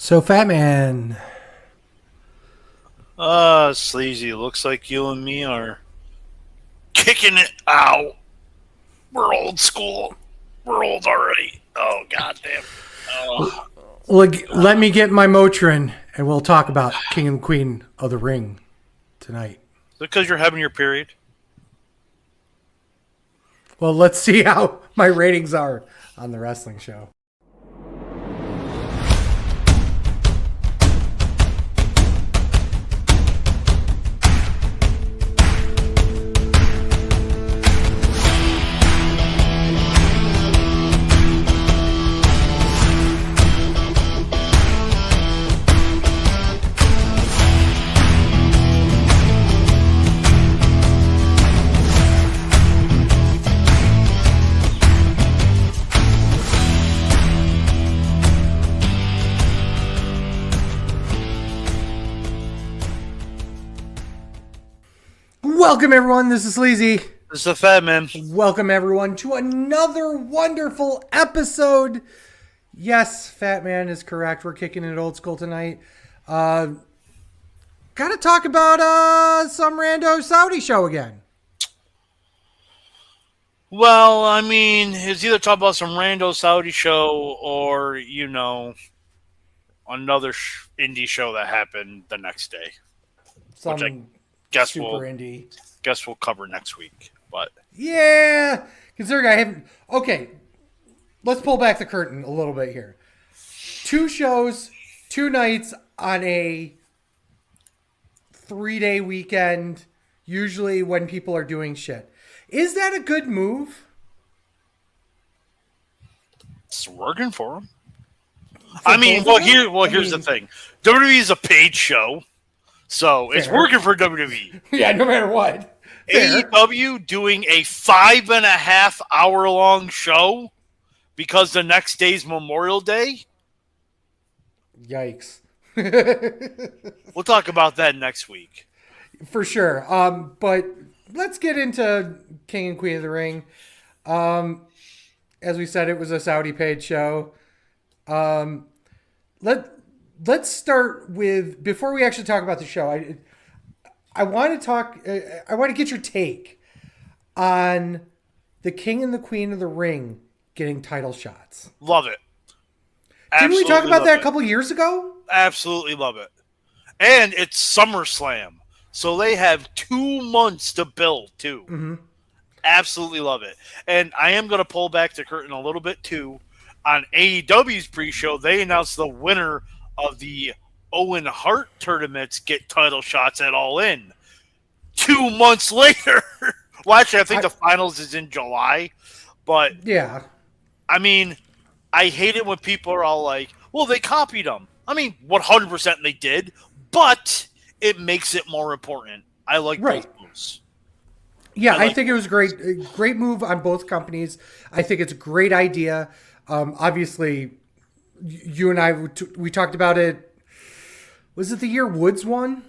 So, Fatman, Sleazy, looks like you and me are kicking it out. We're old school. We're old already. Oh, goddamn. Oh, let me get my Motrin and we'll talk about King and Queen of the Ring tonight. because you're having your period? Well, let's see how my ratings are on the wrestling show. Welcome, everyone. This is Sleazy. This is the Fatman. Welcome, everyone, to another wonderful episode. Yes, Fatman is correct. We're kicking it old school tonight. Got to talk about some rando Saudi show again. Well, I mean, it's either talk about some rando Saudi show or, another indie show that happened the next day, which I Some guess super we'll indie. cover next week. But Yeah, considering I haven't. Okay, let's pull back the curtain a little bit here. 2 shows, 2 nights on a 3-day weekend. Usually, when people are doing shit, is that a good move? it's working for them. For I mean, both of them? here's the thing. WWE is a paid show, so it's Fair. working for WWE. Yeah, no matter what. Fair. AEW doing a 5.5 hour long show because the next day's Memorial Day. Yikes. We'll talk about that next week. For sure. But let's get into King and Queen of the Ring. As we said, it was a Saudi paid show. Um, let's start with, before we actually talk about the show. I want to talk. I want to get your take on the King and the Queen of the Ring getting title shots. Love it. Didn't we talk about that a it. couple years ago? Absolutely love it. And it's SummerSlam, so they have 2 months to build too. Mm-hmm. Absolutely love it. And I am going to pull back the curtain a little bit too. On AEW's pre-show, they announced the winner of the Owen Hart tournaments get title shots at All In. 2 months later. Well, actually, I think the finals is in July. But, Yeah. I mean, I hate it when people are all like, well, they copied them. I mean, 100% they did. But it makes it more important. I like Right. both moves. Yeah, I think it was great move on both companies. I think it's a great idea. Obviously, you and I we talked about it. Was it the year Woods won?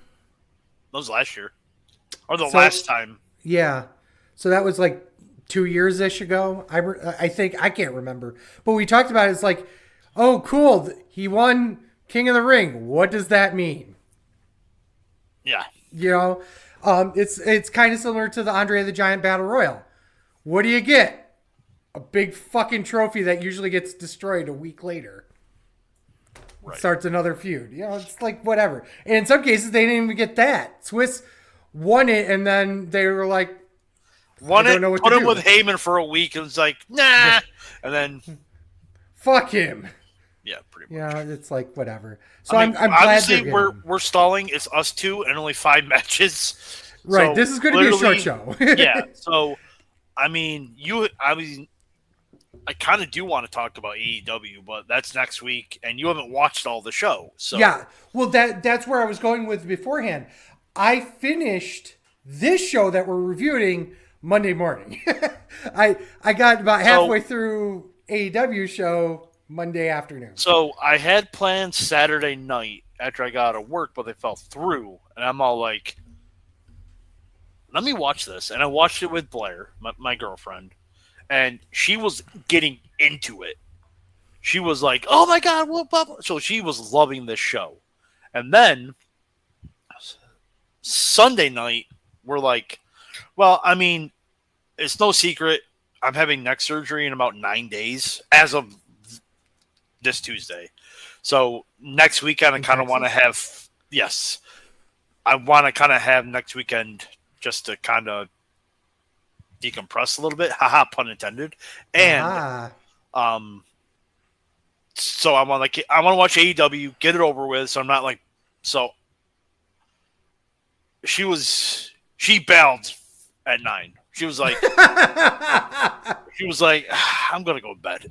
That was last year. Or the last time. Yeah. So that was like 2 years ish ago. I think, I can't remember, but we talked about it. It's like, oh, cool, he won King of the Ring. What does that mean? Yeah. You know, it's kind of similar to the Andre the Giant Battle Royal. What do you get? A big fucking trophy that usually gets destroyed a week later. Right. Starts another feud. You know, it's like whatever. And in some cases, they didn't even get that. Swiss won it, and then they were like, Won it, put him with Heyman for a week, and was like, nah. And then, fuck him. Yeah, pretty much. Yeah, it's like whatever. So I mean, I'm glad obviously we're stalling. It's us two and only 5 matches. Right. So this is going to be a short show. Yeah. So, I mean, I kind of do want to talk about AEW, but that's next week, and you haven't watched all the show. So yeah. Well, that's where I was going with beforehand. I finished this show that we're reviewing Monday morning. I got about halfway through AEW show Monday afternoon. So I had plans Saturday night after I got out of work, but they fell through. And I'm all like, let me watch this. And I watched it with Blair, my girlfriend. And she was getting into it. She was like, "Oh my god!" Whoop, whoop. So she was loving this show, and then Sunday night, we're like, "Well, I mean, it's no secret. I'm having neck surgery in about 9 days as of this Tuesday. So next weekend, I In kind of want to Texas? have yes, I want to kind of have next weekend just to kind of decompress a little bit. Haha, pun intended. And Aha. um, so I want to watch AEW, get it over with. So I'm not like so. She bailed at 9. She was like, I'm gonna go to bed.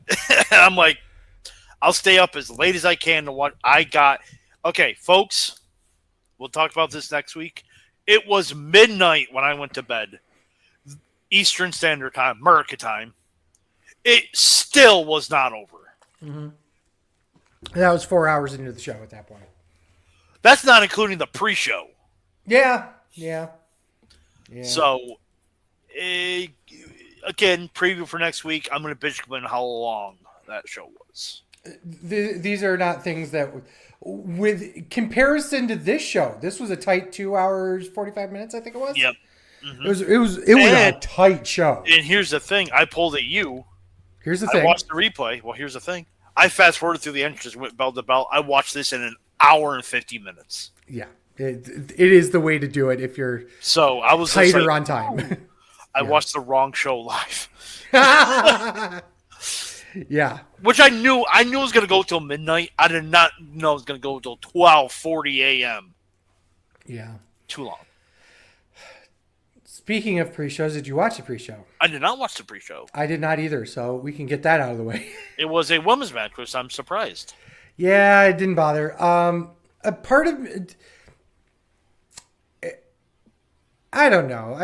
I'm like, I'll stay up as late as I can to watch. I got okay, folks. We'll talk about this next week. It was midnight when I went to bed, Eastern Standard Time, America time. It still was not over. Mm-hmm. That was 4 hours into the show at that point. That's not including the pre-show. Yeah. Yeah. Yeah. So, eh, again, preview for next week. I'm going to bitch about how long that show was. These are not things that, with comparison to this show, this was a tight 2 hours 45 minutes. I think it was. Yep. Mm-hmm. It was a tight show. And here's the thing: I pulled at you. Here's the I thing. watched the replay. Well, here's the thing: I fast forwarded through the entrances, went bell to bell. I watched this in an hour and 50 minutes. Yeah, it is the way to do it if you're So I was tighter like, on time. I watched the wrong show live. Yeah. Which I knew it was going to go till midnight. I did not know it was going to go till 12:40 a.m. Yeah. Too long. Speaking of pre-shows, did you watch the pre-show? I did not watch the pre-show. I did not either, so we can get that out of the way. It was a women's match, which I'm surprised. Yeah, it didn't bother. A part of it, I don't know.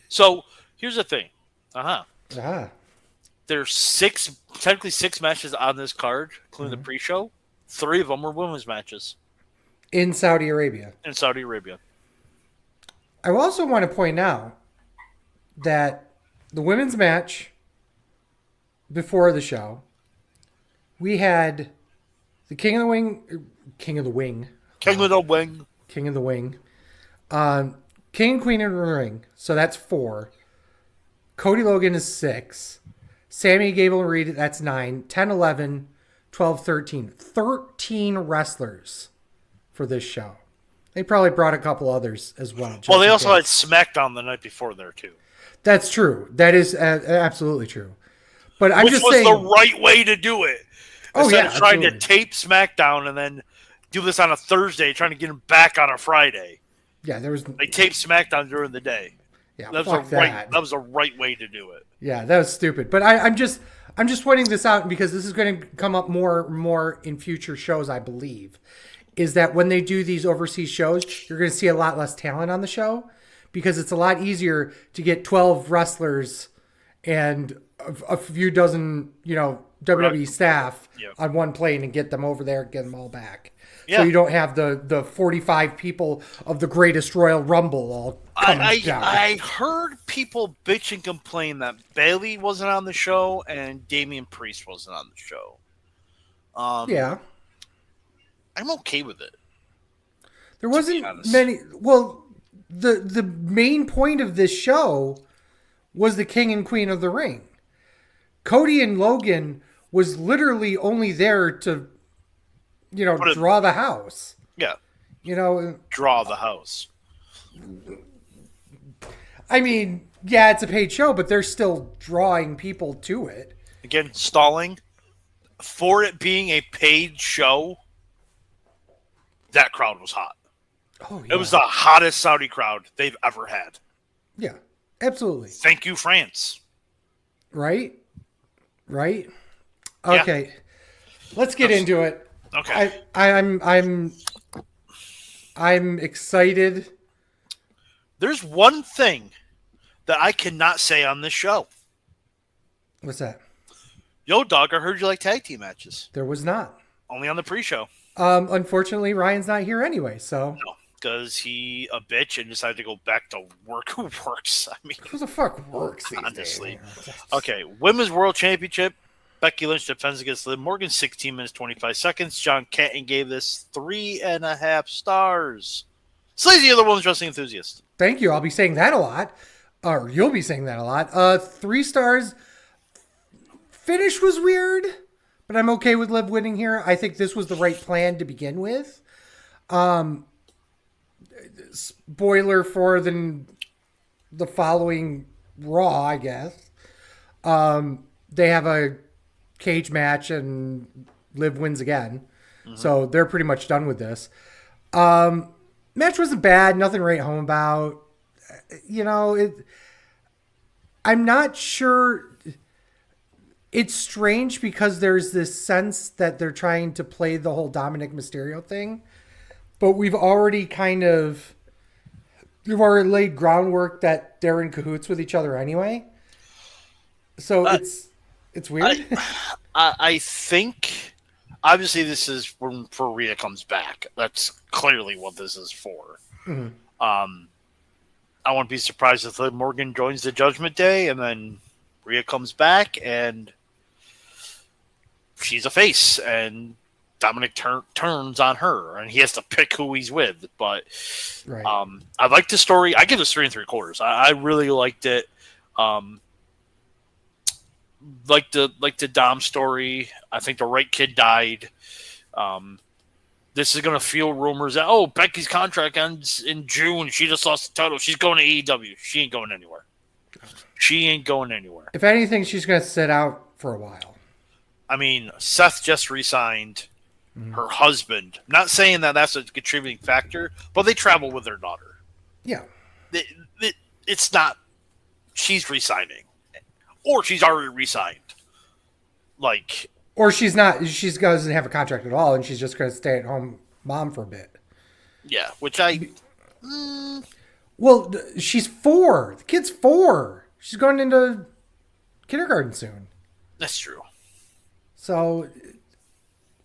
So here's the thing. Ah, There's technically six matches on this card, including the pre-show. 3 of them were women's matches in Saudi Arabia. in Saudi Arabia. I also want to point out that the women's match before the show, we had the King of the Wing, King of the Wing, King of the Wing. King of the Wing, King and Queen in the ring. So that's 4. Cody Logan is 6. Sammy Gable and Reed, that's 9. 10, 11, 12, 13. 13 wrestlers for this show. They probably brought a couple others as well. Well, they also had SmackDown the night before there, too. That's true. That is absolutely true. But I'm Which just was saying, the right way to do it. Instead of trying absolutely. to tape SmackDown and then do this on a Thursday, trying to get them back on a Friday. Yeah, there was. They taped SmackDown during the day. Yeah, That was fuck that. That was the right way to do it. Yeah, that was stupid. But I'm just pointing this out because this is going to come up more in future shows, I believe. Is that when they do these overseas shows, you're going to see a lot less talent on the show because it's a lot easier to get 12 wrestlers and a few dozen, WWE staff on one plane and get them over there, get them all back. Yeah. So you don't have the 45 people of the greatest Royal Rumble all coming down. I heard people bitch and complain that Bailey wasn't on the show and Damian Priest wasn't on the show. Yeah. I'm okay with it. There wasn't many. Well, the main point of this show was the King and Queen of the Ring. Cody and Logan was literally only there to, draw the house. Yeah. Draw the house. I mean, yeah, it's a paid show, but they're still drawing people to it. Again, stalling. For it being a paid show, that crowd was hot. Oh, yeah. It was the hottest Saudi crowd they've ever had. Yeah, absolutely. Thank you, France. Right? Okay. Yeah. Let's get into it. Okay. I'm excited. There's one thing that I cannot say on this show. What's that? Yo, dog, I heard you like tag team matches. There was not. Only on the pre-show. Unfortunately, Ryan's not here anyway, so. No, because he a bitch and decided to go back to work. Who works? I mean, who the fuck works these honestly. days? Okay, Women's World Championship. Becky Lynch defends against Liv Morgan, 16 minutes, 25 seconds. John Canton gave this 3.5 stars. Sleazy, the women's wrestling enthusiast. Thank you. I'll be saying that a lot. Or you'll be saying that a lot. 3 stars. Finish was weird, but I'm okay with Liv winning here. I think this was the right plan to begin with. Spoiler for the following Raw, I guess. They have a cage match and Liv wins again. Mm-hmm. So they're pretty much done with this. Match wasn't bad. Nothing to write home about. I'm not sure. It's strange because there's this sense that they're trying to play the whole Dominic Mysterio thing. But we've already laid groundwork that they're in cahoots with each other anyway. So it's weird. I think, obviously, this is for Rhea comes back. That's clearly what this is for. Mm-hmm. I wouldn't be surprised if Liv Morgan joins the Judgment Day and then Rhea comes back and she's a face and Dominic turns on her and he has to pick who he's with. But right. I like the story. I give this 3.75. I really liked it. Like the Dom story. I think the right kid died. This is going to fuel rumors that, Becky's contract ends in June. She just lost the title. She's going to AEW. She ain't going anywhere. If anything, she's going to sit out for a while. I mean, Seth just re-signed her husband. I'm not saying that that's a contributing factor, but they travel with their daughter. Yeah. It's not she's re-signing. Or she's already re-signed. Or she's not. She doesn't have a contract at all, and she's just going to stay at home mom for a bit. Yeah, which Well, she's 4. The kid's 4. She's going into kindergarten soon. That's true. So,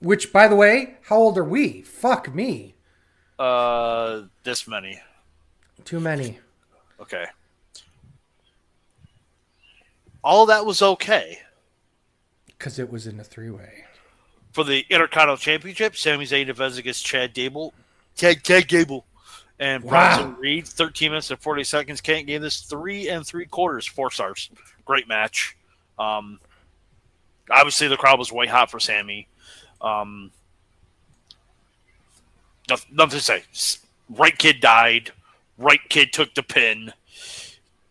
which, by the way, how old are we? Fuck me. This many. Too many. Okay. All that was okay. Because it was in a 3-way. For the Intercontinental Championship, Sami Zayn defends against Chad Gable. And Bronson Reed, 13 minutes and 40 seconds. Kent gave this 3.75, 4 stars. Great match. Obviously, the crowd was way hot for Sammy. Nothing to say. Right kid died. Right kid took the pin.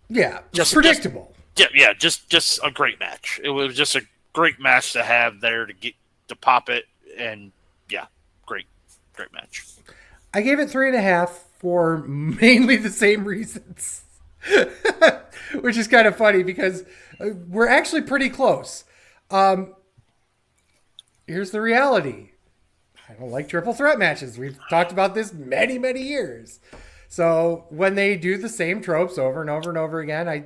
Yeah, just predictable. Just a great match. It was just a great match to have there to pop it, and great match. I gave it 3.5 for mainly the same reasons, which is kind of funny because we're actually pretty close. Here's the reality. I don't like triple threat matches. We've talked about this many, many years. So when they do the same tropes over and over and over again,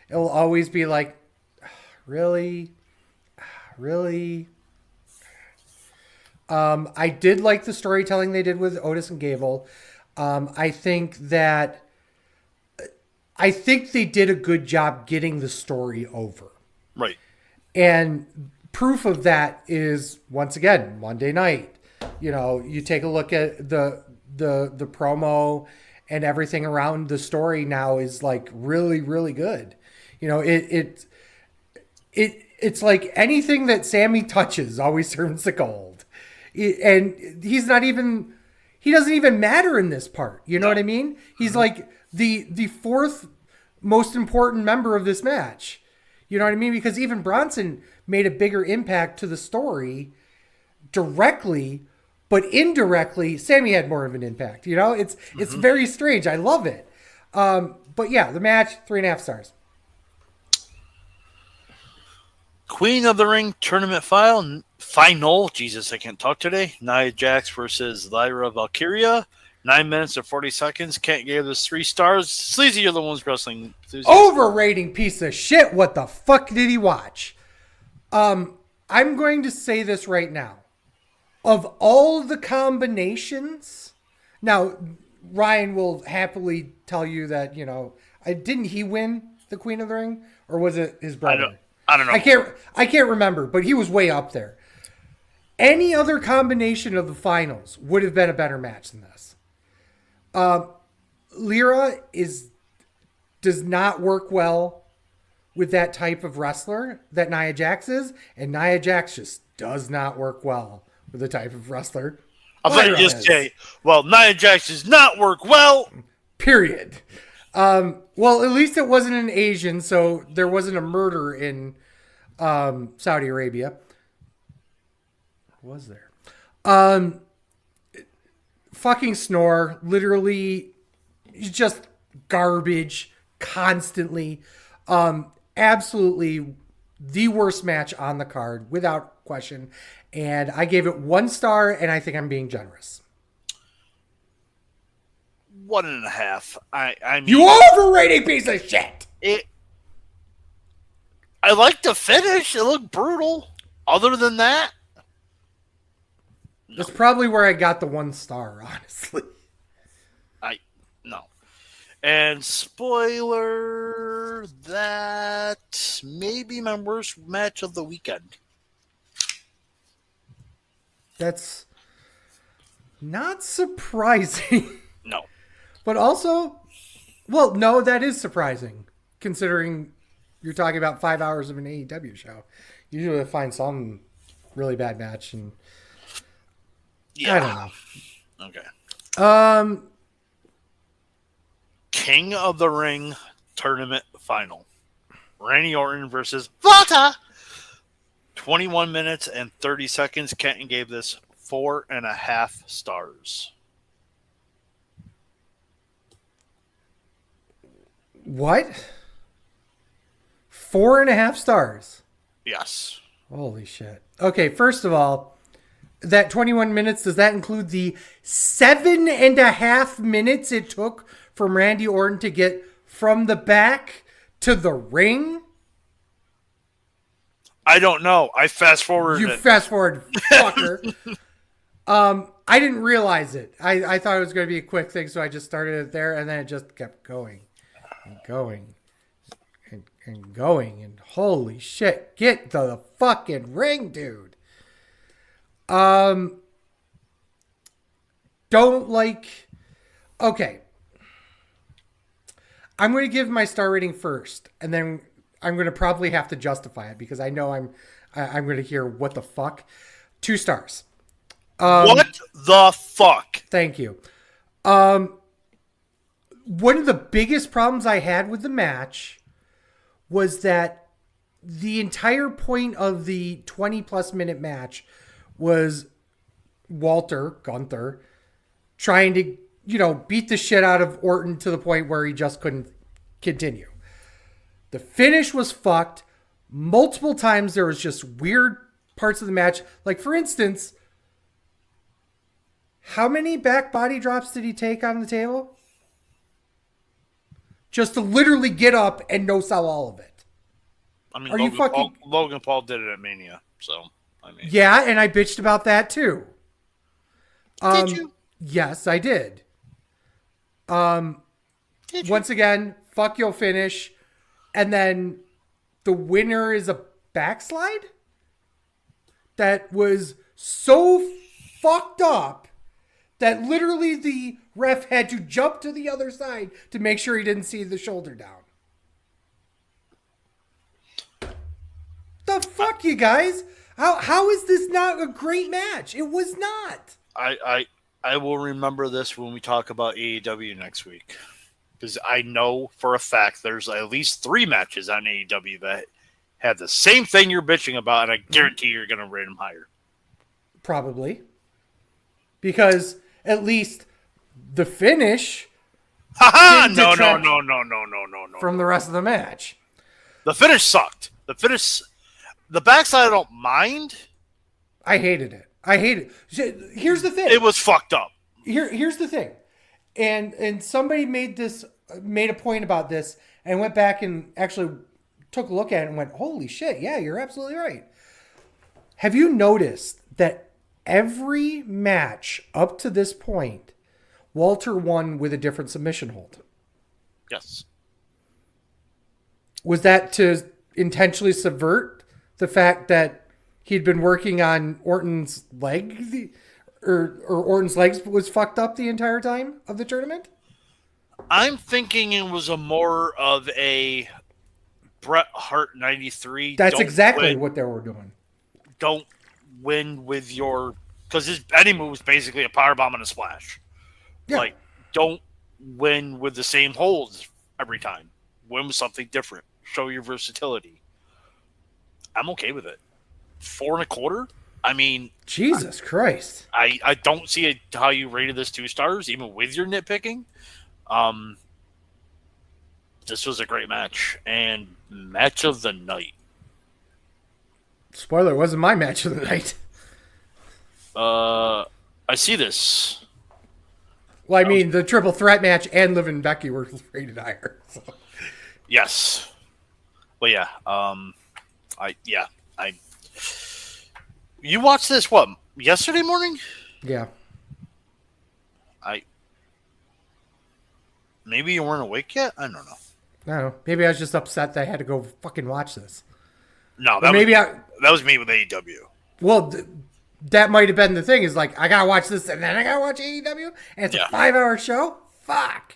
it'll always be like, really? I did like the storytelling they did with Otis and Gable. I think they did a good job getting the story over. Right. And proof of that is, once again, Monday night. You take a look at the promo and everything around the story now is like really, really good. It's like anything that Sammy touches always turns to gold. And he doesn't even matter in this part. You know what I mean? He's like the fourth most important member of this match. You know what I mean? Because even Bronson made a bigger impact to the story directly, but indirectly, Sammy had more of an impact. It's very strange. I love it. But yeah, the match, 3.5 stars. Queen of the Ring tournament final. Jesus, I can't talk today. Nia Jax versus Lyra Valkyria. 9 minutes and 40 seconds. Kent gave this 3 stars. Sleazy, you're the one's wrestling enthusiast. Overrating piece of shit. What the fuck did he watch? I'm going to say this right now. Of all the combinations, now Ryan will happily tell you that, didn't he win the Queen of the Ring? Or was it his brother? I don't know. I can't remember, but he was way up there. Any other combination of the finals would have been a better match than this. Lyra does not work well with that type of wrestler that Nia Jax is, and Nia Jax just does not work well with the type of wrestler I thought you just say, well, Nia Jax does not work well. Period. Well, at least it wasn't an Asian, so there wasn't a murder in Saudi Arabia. Was there? Fucking Snore, literally just garbage constantly. Absolutely the worst match on the card without question. And I gave it 1 star, and I think I'm being generous. 1.5. I mean, You overrating piece of shit. I like the finish. It looked brutal. Other than that, That's probably where I got the 1 star, honestly. no. And spoiler, that may be my worst match of the weekend. That's not surprising. No. But also, well, no, that is surprising, considering you're talking about 5 hours of an AEW show. Usually I find some really bad match, and Yeah. I don't know. Okay. King of the Ring tournament final. Randy Orton versus Vata. 21 minutes and 30 seconds. Kenton gave this 4.5 stars. What? 4.5 stars. Yes. Holy shit. Okay, first of all, that 21 minutes, does that include the 7.5 minutes it took from Randy Orton to get from the back to the ring? I don't know. I fast forwarded You it. fast forward, fucker. I didn't realize it. I thought it was going to be a quick thing, so I just started it there, and then it just kept going and going and going. And holy shit, get to the fucking ring, dude. Don't like. Okay. I'm going to give my star rating first, and then I'm going to probably have to justify it because I know I'm going to hear what the fuck. 2 stars. What the fuck? Thank you. One of the biggest problems I had with the match was that the entire point of the 20 plus minute match was Gunther, trying to, beat the shit out of Orton to the point where he just couldn't continue. The finish was fucked. Multiple times there was just weird parts of the match. Like, for instance, how many back body drops did he take on the table? Just to literally get up and no sell all of it. I mean, Logan Paul did it at Mania, so I mean. Yeah, and I bitched about that too. Did you? Yes, I did. Did you? Once again, fuck your finish, and then the winner is a backslide that was so fucked up that literally the ref had to jump to the other side to make sure he didn't see the shoulder down. The fuck, you guys? How is this not a great match? It was not. I will remember this when we talk about AEW next week. Because I know for a fact there's at least 3 matches on AEW that have the same thing you're bitching about, and I guarantee you're going to rate them higher. Probably. Because at least the finish Haha! didn't No. detract from the rest of the match. The finish sucked. The backside I don't mind. I hated it. Here's the thing. It was fucked up. Here's the thing. And somebody made a point about this and went back and actually took a look at it and went, holy shit, yeah, you're absolutely right. Have you noticed that every match up to this point, Walter won with a different submission hold? Yes. Was that to intentionally subvert the fact that he'd been working on Orton's leg, or Orton's legs was fucked up the entire time of the tournament? I'm thinking it was a more of a Bret Hart 93. That's exactly what they were doing. Don't win with your, because his any move was basically a powerbomb and a splash. Yeah. Like, don't win with the same holds every time. Win with something different. Show your versatility. I'm okay with it. 4.25. I mean, Jesus Christ. I don't see how you rated this 2 stars, even with your nitpicking. This was a great match, and match of the night. Spoiler, it wasn't my match of the night. I see this. Well, I mean, the triple threat match and Liv and Becky were rated higher. So. Yes. Well, yeah. You watched this, what, yesterday morning? Yeah. Maybe you weren't awake yet? I don't know. I don't know. Maybe I was just upset that I had to go fucking watch this. No, that was me with AEW. Well, that might have been the thing. Is like, I gotta watch this and then I gotta watch AEW, and it's a 5-hour show. Fuck,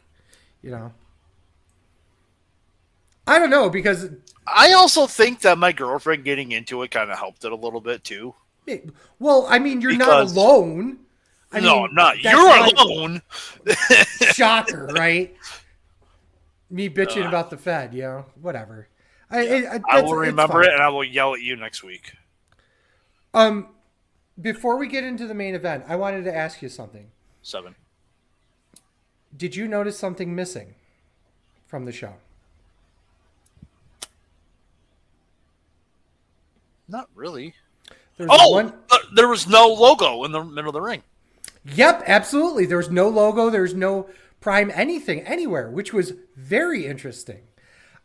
I don't know, because I also think that my girlfriend getting into it kind of helped it a little bit too. Well, I mean, you're not alone. I'm not. You're alone. Shocker, right? Me bitching about the Fed, whatever. I will remember it, and I will yell at you next week. Before we get into the main event, I wanted to ask you something. 7. Did you notice something missing from the show? Not really. There was no logo in the middle of the ring. Yep, absolutely. There was no logo. There's no Prime anything anywhere, which was very interesting.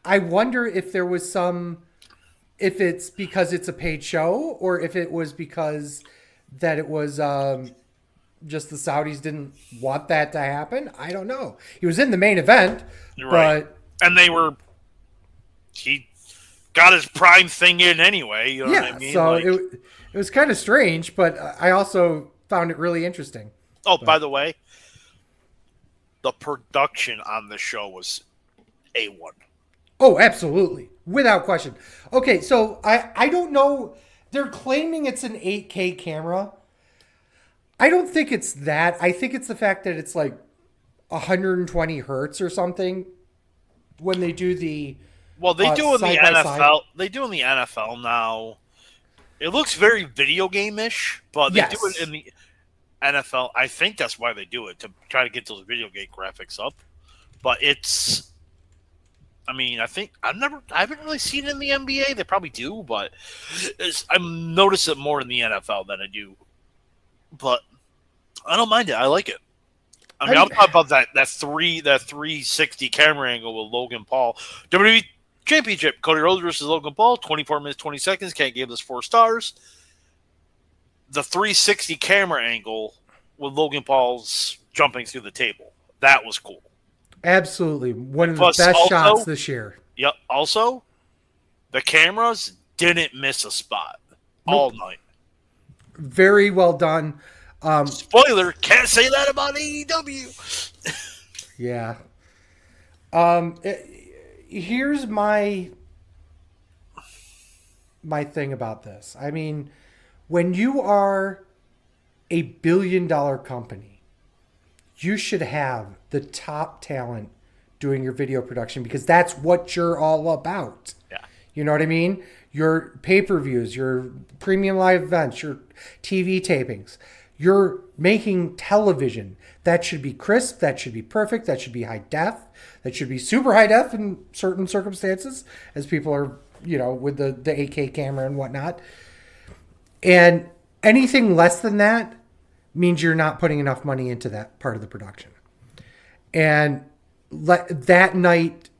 I wonder if there was if it's because it's a paid show, or if it was because that it was just the Saudis didn't want that to happen. I don't know. He was in the main event, right. And he got his Prime thing in anyway. You know what I mean? So it was kind of strange, but I also found it really interesting. Oh, by the way, the production on the show was A1. Oh, absolutely. Without question. Okay, so I don't know. They're claiming it's an 8K camera. I don't think it's that. I think it's the fact that it's like 120 hertz or something when they do the they do in the NFL. They do in the NFL now. It looks very video game-ish, but they do it in the NFL. I think that's why they do it, to try to get those video game graphics up. But it's, I mean, I haven't really seen it in the NBA. They probably do, but I notice it more in the NFL than I do. But I don't mind it. I like it. I mean, I'll talk about that 360 camera angle with Logan Paul. WWE Championship, Cody Rhodes versus Logan Paul, 24 minutes, 20 seconds. Can't give this 4 stars. The 360 camera angle with Logan Paul's jumping through the table. That was cool. Absolutely. One of the best shots this year. Yep. Also, the cameras didn't miss a spot all night. Very well done. Spoiler, can't say that about AEW. Yeah. Here's my thing about this. I mean, when you are a billion-dollar company, you should have the top talent doing your video production, because that's what you're all about. Yeah. You know what I mean? Your pay-per-views, your premium live events, your TV tapings. You're making television. That should be crisp. That should be perfect. That should be high def. That should be super high def in certain circumstances, as people are, with the 8K camera and whatnot. And anything less than that means you're not putting enough money into that part of the production. And that night,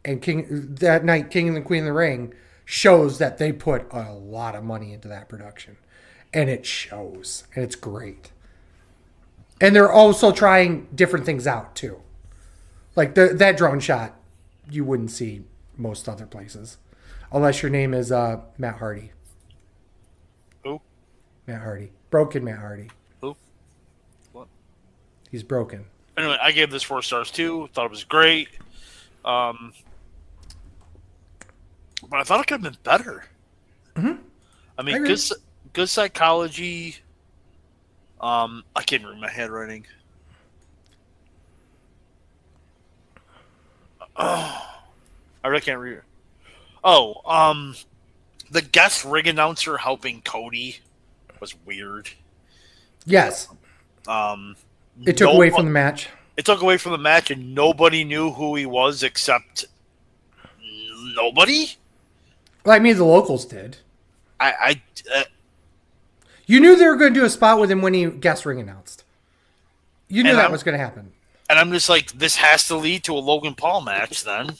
King and the Queen of the Ring shows that they put a lot of money into that production. And it shows. And it's great. And they're also trying different things out, too. Like that drone shot, you wouldn't see most other places. unless your name is Matt Hardy. Who? Matt Hardy. Broken Matt Hardy. Who? What? He's broken. Anyway, I gave this 4 stars too. Thought it was great. Um, but I thought it could have been better. Mm-hmm. I I mean, agree. good psychology. I can't read my handwriting. Oh, I really can't read it. Oh, the guest ring announcer helping Cody was weird. Yes. Um, It took no, away from the match. it took away from the match, and nobody knew who he was except nobody. Well, I mean, the locals did. I You knew they were going to do a spot with him when he guest ring announced. You knew and that I'm was going to happen. and I'm just like, this has to lead to a Logan Paul match, then,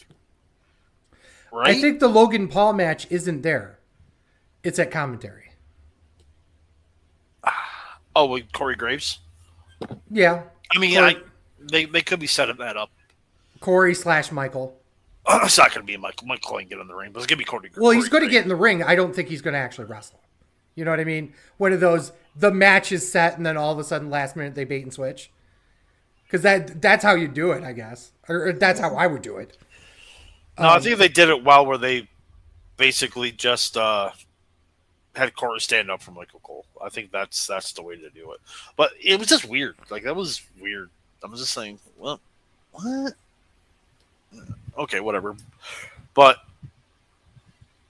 I right? think the Logan Paul match isn't there. It's at commentary. Oh, with Corey Graves. Yeah. I mean, Corey, they could be setting that up. Corey/Michael. It's not going to be Michael ain't get in the ring, but it's going to be Corey. Well, he's Corey going to Graves. get in the ring. I don't think he's going to actually wrestle. You know what I mean? One of those, the match is set and then all of a sudden last minute they bait and switch. Because that's how you do it, I guess. Or that's how I would do it. No, I think they did it well, where they basically just had Corey stand up for Michael Cole. I think that's the way to do it. But it was just weird. Like, that was weird. I was just saying, well, what? Okay, whatever. But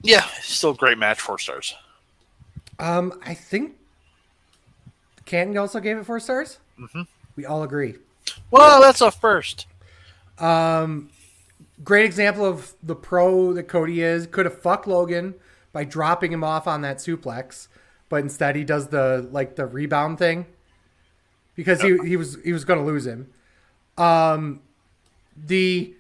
yeah, still a great match. 4 stars. I think Canton also gave it 4 stars. Mm-hmm. We all agree. Well, that's a first. Great example of the pro that Cody is. Could have fucked Logan by dropping him off on that suplex, but instead he does the rebound thing because he was going to lose him. The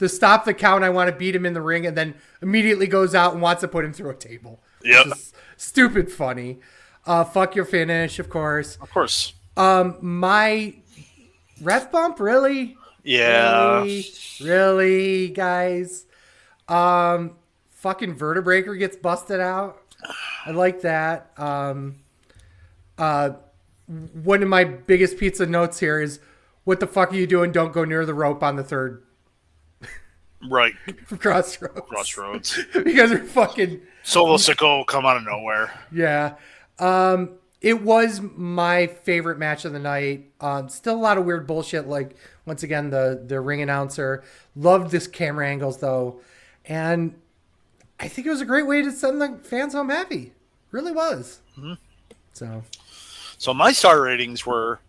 stop the count. I want to beat him in the ring, and then immediately goes out and wants to put him through a table. Yep. Which is stupid funny. Fuck your finish, of course. Of course. My ref bump, really? Yeah. Really, guys? Fucking vertebraker gets busted out. I like that. One of my biggest pizza notes here is, what the fuck are you doing? Don't go near the rope on the third Right. crossroads. Crossroads. Because we're fucking... Solo Sicko come out of nowhere. Yeah. It was my favorite match of the night. Still a lot of weird bullshit, like, once again, the ring announcer. Loved this camera angles, though. And I think it was a great way to send the fans home happy. Really was. Mm-hmm. So my star ratings were,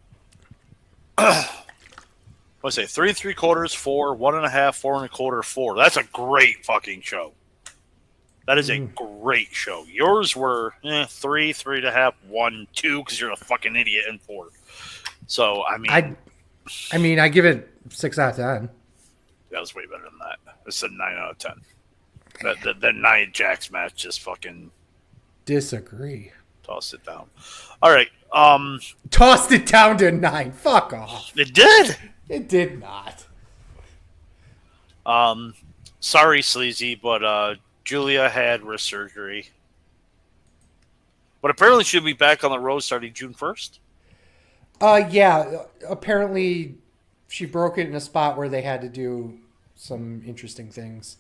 let's say 3 3/4, 4, 1.5, 4 1/4, 4. That's a great fucking show. That is a great show. Yours were 3, 3.5, 1, 2, because you're a fucking idiot, and 4. So I mean, I give it 6 out of 10. That was way better than that. It's a 9 out of 10. That Nia Jax match just fucking Disagree. tossed it down. All right. Tossed it down to 9. Fuck off. It did. It did not. Sorry, Sleazy, but Julia had wrist surgery. But apparently she'll be back on the road starting June 1st. Yeah. Apparently she broke it in a spot where they had to do some interesting things.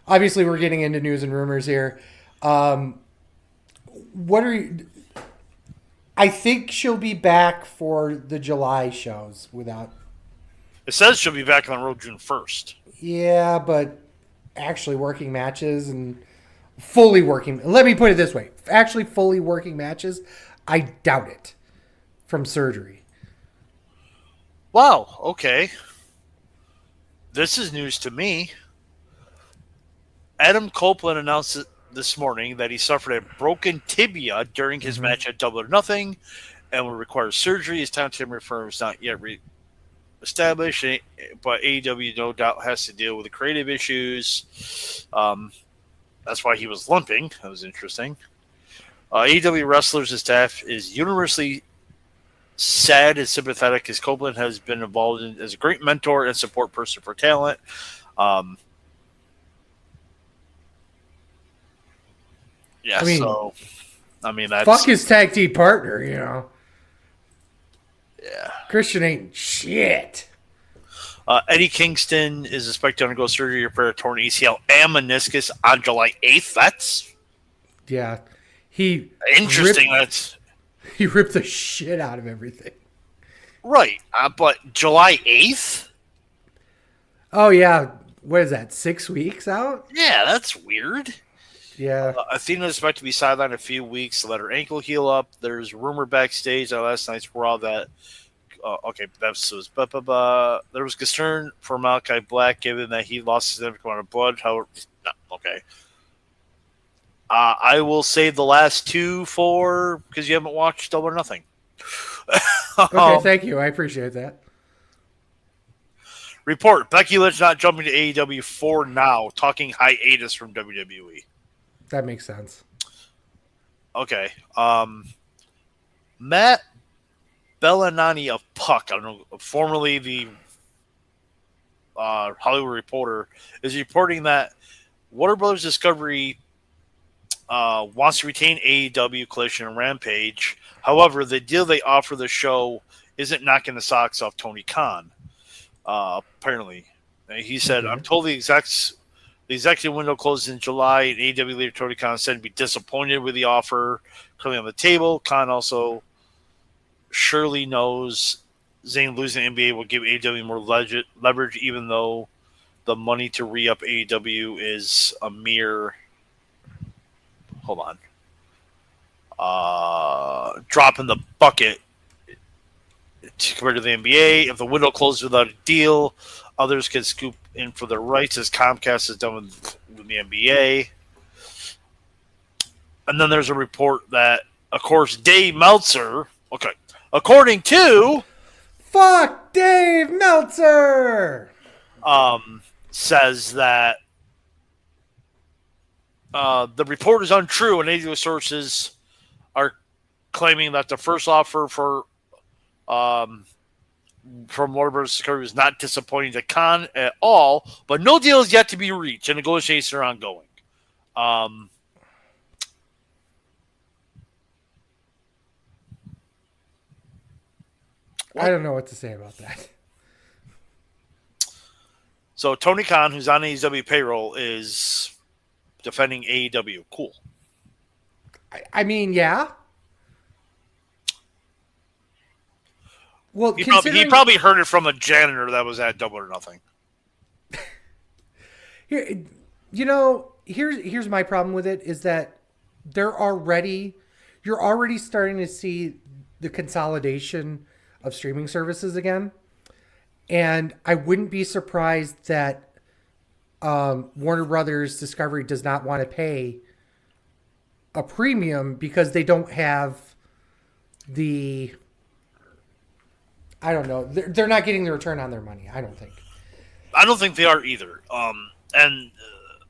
Obviously, we're getting into news and rumors here. What are you... I think she'll be back for the July shows without... It says she'll be back on the road June 1st. Yeah, but actually working matches and fully working... Let me put it this way. Actually fully working matches, I doubt it from surgery. Wow, okay. This is news to me. Adam Copeland announced this morning that he suffered a broken tibia during his match at Double or Nothing and will require surgery. His timetable firm is not yet established, but AEW no doubt has to deal with the creative issues. That's why he was limping. That was interesting. AEW wrestlers and staff is universally sad and sympathetic as Copeland has been involved as a great mentor and support person for talent. Yeah, I mean, so I mean fuck that's his tag team partner, you know. yeah. Christian ain't shit. Eddie Kingston is expected to undergo surgery for a torn ACL and meniscus on July 8th. That's Yeah, he interesting. ripped That's he ripped the shit out of everything. right. But July 8th? Oh yeah, what is that? 6 weeks out? Yeah, that's weird. Yeah. Athena is expected to be sidelined a few weeks to let her ankle heal up. There's rumor backstage at last night's Raw that okay, that was there was concern for Malachi Black given that he lost a significant amount of blood. However, no, okay. I will save the last two for because you haven't watched Double or Nothing. Okay, thank you. I appreciate that. Report: Becky Lynch not jumping to AEW for now. Talking hiatus from WWE. That makes sense. Okay. Matt Bellinani of Puck, I don't know, formerly the Hollywood Reporter, is reporting that Warner Brothers Discovery wants to retain AEW, Collision, and Rampage. However, the deal they offer the show isn't knocking the socks off Tony Khan. Apparently, he said, Okay. "I'm told the executive window closes in July, and AEW leader Tony Khan said to be disappointed with the offer currently on the table. Khan also surely knows Zayn losing the NBA will give AEW more leverage, even though the money to re-up AEW is a mere hold on drop in the bucket compared to the NBA. If the window closes without a deal, others can scoop in for their rights, as Comcast has done with the NBA." And then there's a report that, of course, Dave Meltzer, okay, according to, Fuck Dave Meltzer. says that the report is untrue, and AEW sources are claiming that the first offer from Warner Bros. Discovery was not disappointing to Khan at all, but no deal is yet to be reached, and negotiations are ongoing. I don't know what to say about that. So Tony Khan, who's on AEW payroll, is defending AEW. Cool. I mean, yeah. Well, He probably heard it from a janitor that was at Double or Nothing. here, here's my problem with it is that you're already starting to see the consolidation of streaming services again, and I wouldn't be surprised that Warner Brothers Discovery does not want to pay a premium because they don't have the. I don't know. They're not getting the return on their money. I don't think. I don't think they are either. And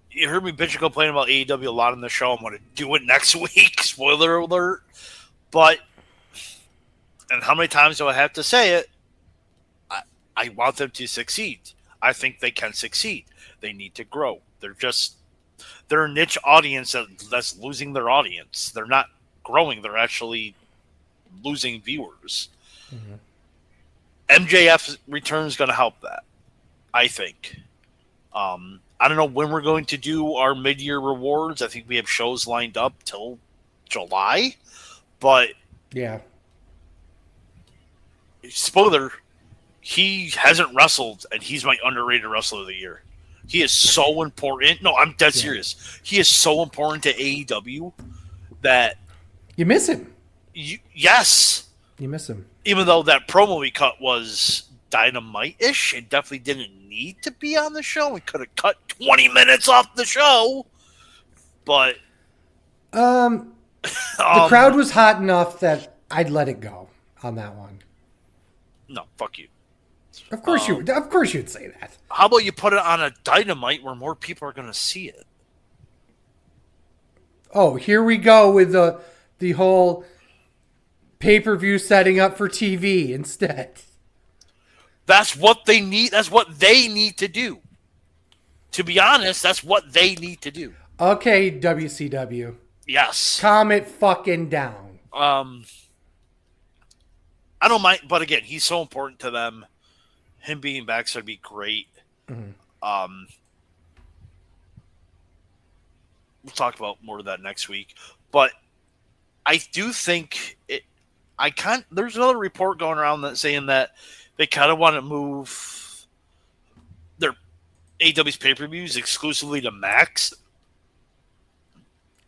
you heard me bitch and complain about AEW a lot in the show. I'm going to do it next week. Spoiler alert. But, and how many times do I have to say it? I want them to succeed. I think they can succeed. They need to grow. They're a niche audience that's losing their audience. They're not growing. They're actually losing viewers. Mm-hmm. MJF's return is going to help that, I think. I don't know when we're going to do our mid-year rewards. I think we have shows lined up till July. But, yeah. Spoiler, he hasn't wrestled, and he's my underrated wrestler of the year. He is so important. No, I'm dead serious. He is so important to AEW that... You miss him. Yes. You miss him. Even though that promo we cut was Dynamite-ish, it definitely didn't need to be on the show. We could have cut 20 minutes off the show. But... the crowd was hot enough that I'd let it go on that one. No, fuck you. Of course you'd say that. How about you put it on a Dynamite where more people are going to see it? Oh, here we go with the whole pay-per-view setting up for TV instead. That's what they need. That's what they need to do. To be honest, that's what they need to do. Okay, WCW. Yes. Calm it fucking down. Um, I don't mind, but again, he's so important to them. Him being back should be great. Mhm. Um, we'll talk about more of that next week. But I do think it. I can't. There's another report going around that saying that they kind of want to move their AW's pay per views exclusively to Max,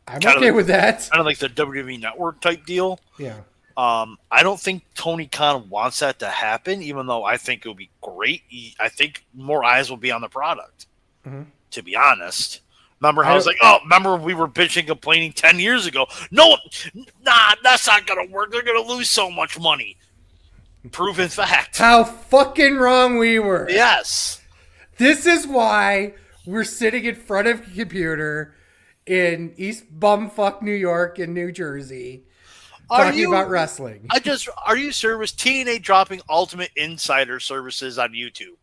I'm kind of okay like with that. the WWE Network type deal. Yeah. I don't think Tony Khan wants that to happen, even though I think it would be great. I think more eyes will be on the product. Mhm. To be honest, remember how I I was don't. like, oh, remember we were bitching, complaining 10 years ago? No, nah, that's not gonna work. They're gonna lose so much money. Proven fact. How fucking wrong we were. Yes. This is why we're sitting in front of a computer in East Bumfuck, New York and New Jersey Are talking you? about wrestling. Are you serious? TNA dropping Ultimate Insider services on YouTube.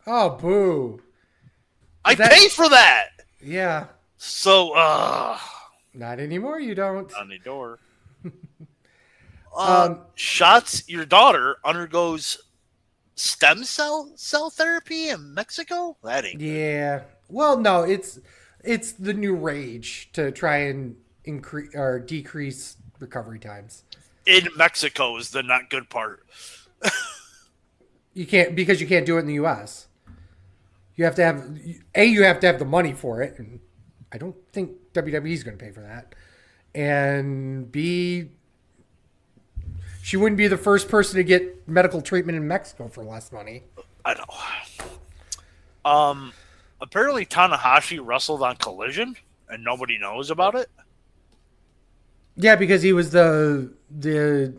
Oh, boo. I Is that? pay for that. Yeah. So, Not anymore, you don't. on the door. Um, Shots. Your daughter undergoes stem cell therapy in Mexico. That ain't good. yeah. Well, no, it's the new rage to try and increase or decrease recovery times. In Mexico is the not good part. You can't because you can't do it in the U.S. You have to have you have to have the money for it, and I don't think WWE is going to pay for that. And B, she wouldn't be the first person to get medical treatment in Mexico for less money. I know. Apparently Tanahashi wrestled on Collision, and nobody knows about it. Yeah, because he was the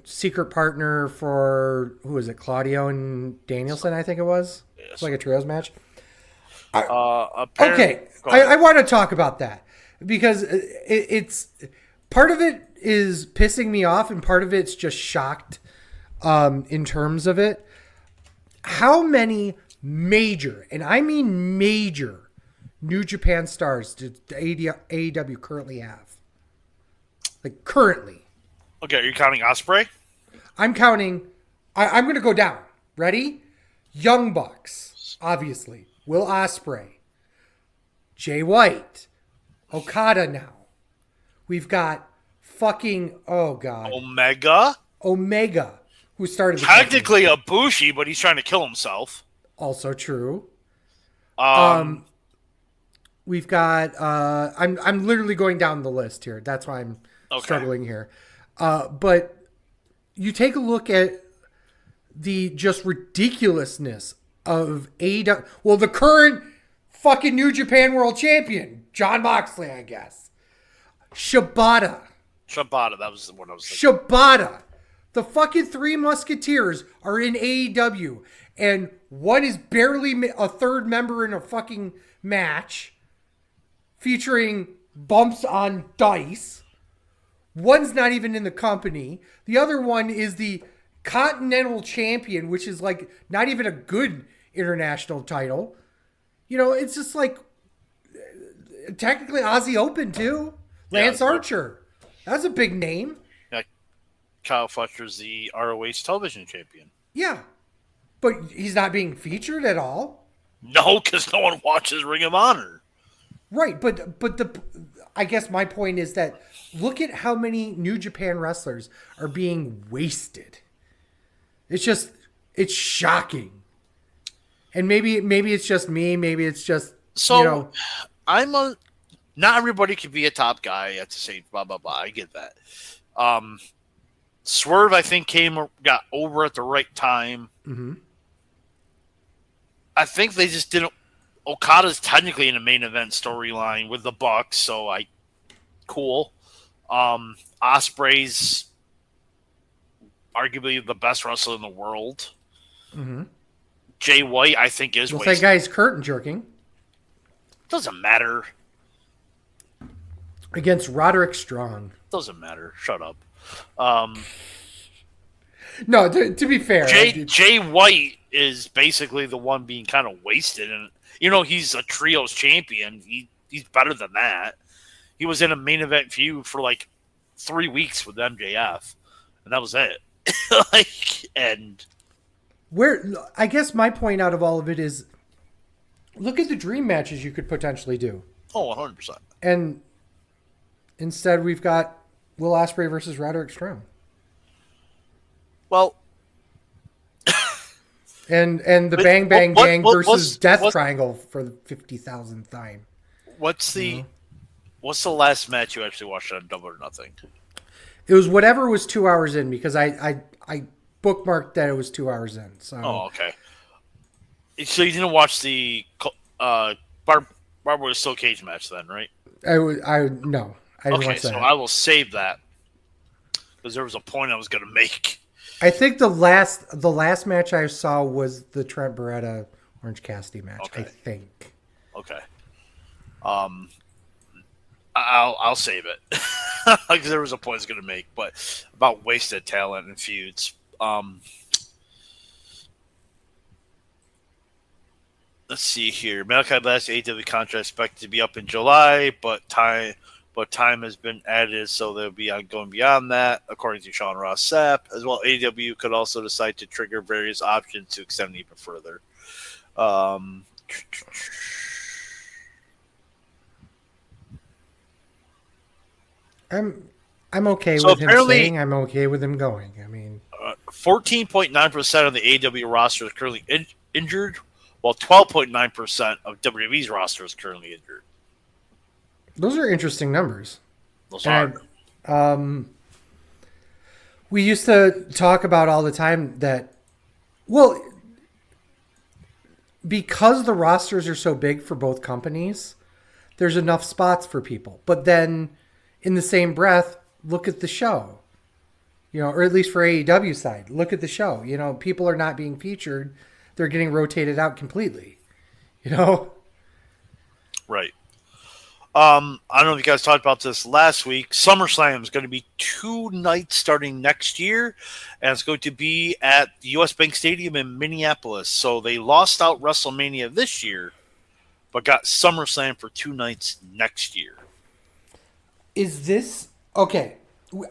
secret partner for who was it, Claudio and Danielson, I think it was. Yes. It's like a trios match. Apparently, Okay, I want to talk about that because it's part of it is pissing me off, and part of it's just shocked. In terms of it, how many major, and I mean major, New Japan stars does AEW currently have? Like currently, Okay, are you counting Osprey? I'm counting. I'm going to go down. Ready? Young Bucks, obviously. Will Ospreay, Jay White, Okada now. We've got fucking, oh God, Omega, who started the company. Technically a Bushi, but he's trying to kill himself. Also true. Um, We've got, I'm literally going down the list here. That's why I'm struggling here. But you take a look at the just ridiculousness of AEW. Well, the current fucking New Japan World Champion, Jon Moxley, I guess. Shibata. that was the one I was thinking. Shibata. The fucking Three Musketeers are in AEW, and one is barely a third member in a fucking match featuring bumps on dice. One's not even in the company. The other one is the Continental Champion, which is like not even a good international title. You know, it's just like technically Aussie Open too. Lance Archer. That's a big name. Yeah, Kyle Fletcher's the ROH television champion. Yeah. But he's not being featured at all. No, because no one watches Ring of Honor. Right, but I guess my point is that look at how many New Japan wrestlers are being wasted. It's shocking. And maybe it's just me, maybe it's just So not everybody can be a top guy at the same blah blah blah. I get that. Swerve, I think, got over at the right time. Mm-hmm. I think they just didn't. Okada's technically in the main event storyline with the Bucks, so cool. Osprey's arguably the best wrestler in the world. Mm-hmm. Jay White, I think, is. Well, that guy's curtain jerking. Doesn't matter. Against Roderick Strong. Doesn't matter. Shut up. No, to be fair, Jay White is basically the one being kind of wasted, and he's a trios champion. He's better than that. He was in a main event feud for like 3 weeks with MJF, and that was it. And Where I guess my point out of all of it is, look at the dream matches you could potentially do, 100%. and instead we've got Will Ospreay versus Roderick Strong, Well, and the Bang Bang Gang versus Death what's Triangle for the 50,000th time. what's You the know, what's the last match you actually watched on Double or Nothing? it was whatever was 2 hours in because I bookmarked that it was 2 hours in. So Oh, okay. So you didn't watch the Barbara Steel Cage match then, right? I no, I didn't Okay, watch so that. I will save that because there was a point I was going to make. I think the last match I saw was the Trent Beretta Orange Cassidy match. I Okay, think. okay. Um, I'll save it because there was a point I was going to make, but about wasted talent and feuds. Let's see here. Malachi Black's AEW contract expected to be up in July, but time has been added, so they'll be going beyond that, according to Sean Ross Sapp. As well, AEW could also decide to trigger various options to extend even further. Um, I'm okay so with him apparently, staying. I'm okay with him going. I mean, 14.9% of the AEW roster is currently injured, while 12.9% of WWE's roster is currently injured. those are interesting numbers. Those are. And we used to talk about all the time that, well, because the rosters are so big for both companies, there's enough spots for people. But then, in the same breath, look at the show. Or at least for AEW side, look at the show. People are not being featured; they're getting rotated out completely. You know, Right. I don't know if you guys talked about this last week. SummerSlam is going to be 2 nights starting next year, and it's going to be at the U.S. Bank Stadium in Minneapolis. So they lost out WrestleMania this year, but got SummerSlam for 2 nights next year. is this okay?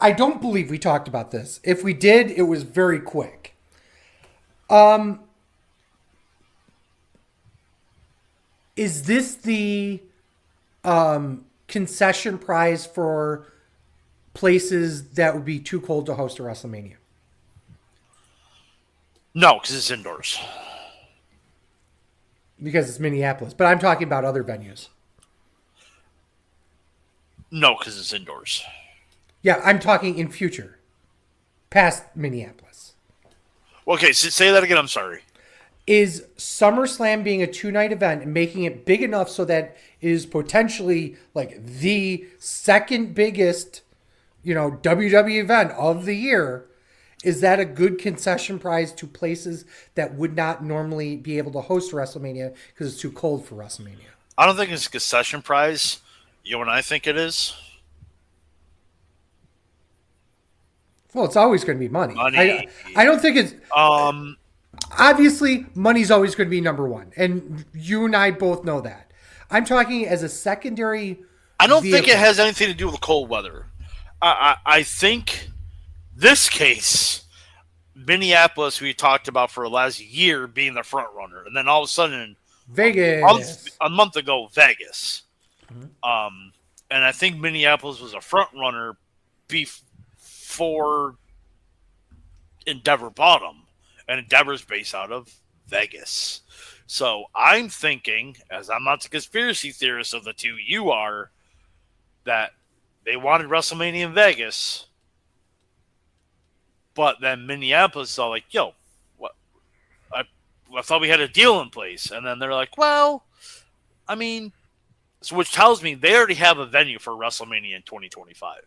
I don't believe we talked about this. If we did, it was very quick. Is this the concession prize for places that would be too cold to host a WrestleMania? No, because it's indoors. Because it's Minneapolis. But I'm talking about other venues. No, because it's indoors. Yeah, I'm talking in future, past Minneapolis. Okay, so say that again. I'm sorry. Is SummerSlam being a 2-night event and making it big enough so that it is potentially like the second biggest, WWE event of the year? Is that a good concession prize to places that would not normally be able to host WrestleMania because it's too cold for WrestleMania? I don't think it's a concession prize. You know what I think it is? Well, it's always going to be money. I Money. I don't think it's Um, obviously money's always going to be number one, and you and I both know that. I'm talking as a secondary I don't think it vehicle. has anything to do with cold weather. I think this case, Minneapolis, we talked about for the last year being the front runner, and then all of a sudden, Vegas. a month ago, Vegas. And I think Minneapolis was a front runner before Endeavor bought them, and Endeavor's based out of Vegas. So I'm thinking, as I'm not the conspiracy theorist of the two, you are, that they wanted WrestleMania in Vegas, but then Minneapolis saw like, yo, what? I thought we had a deal in place, and then they're like, well, I mean, so which tells me they already have a venue for WrestleMania in 2025.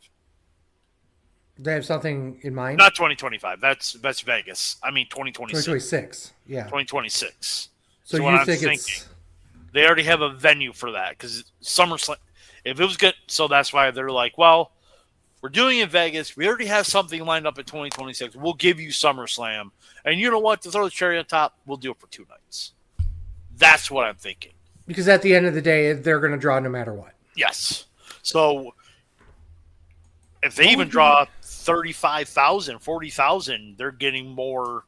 They have something in mind? Not 2025. That's Vegas. I mean 2026. 2026. Yeah. 2026. So what you I'm think thinking, it's they already have a venue for that because SummerSlam. If it was good, so that's why they're like, well, we're doing it in Vegas. We already have something lined up in 2026. We'll give you SummerSlam, and you know what? To throw the cherry on top, we'll do it for 2 nights. That's what I'm thinking. because at the end of the day, they're going to draw no matter what. Yes. So if they What even would be? draw 35,000, 40,000, they're getting more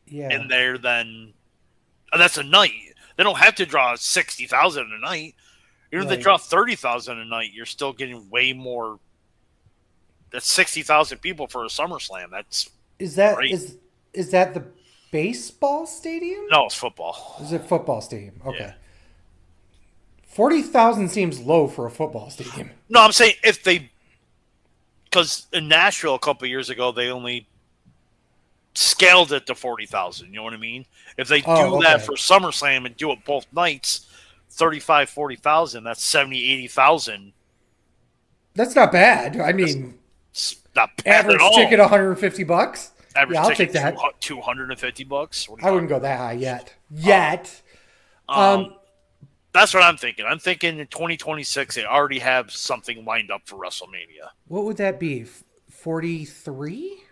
Yeah, in there than that's a night. They don't have to draw 60,000 a night. Even if they right. draw 30,000 a night, you're still getting way more. That's 60,000 people for a SummerSlam. That's Is that great. is that the baseball stadium? No, it's football. Is it football stadium? Yeah. Okay. 40,000 seems low for a football stadium. No, I'm saying if they, because in Nashville a couple of years ago they only scaled it to 40,000. You know what I mean? If they Oh, do that okay. for SummerSlam and do it both nights, 35, 40,000. That's 70, 80,000. That's not bad. I That's mean, not bad at average ticket all. $150. Yeah, Average I'll take ticket that. 250 bucks. What are you I talking wouldn't go that high yet. about? Yet. Um, Um, that's what I'm thinking. I'm thinking in 2026 they already have something lined up for WrestleMania. what would that be? 43?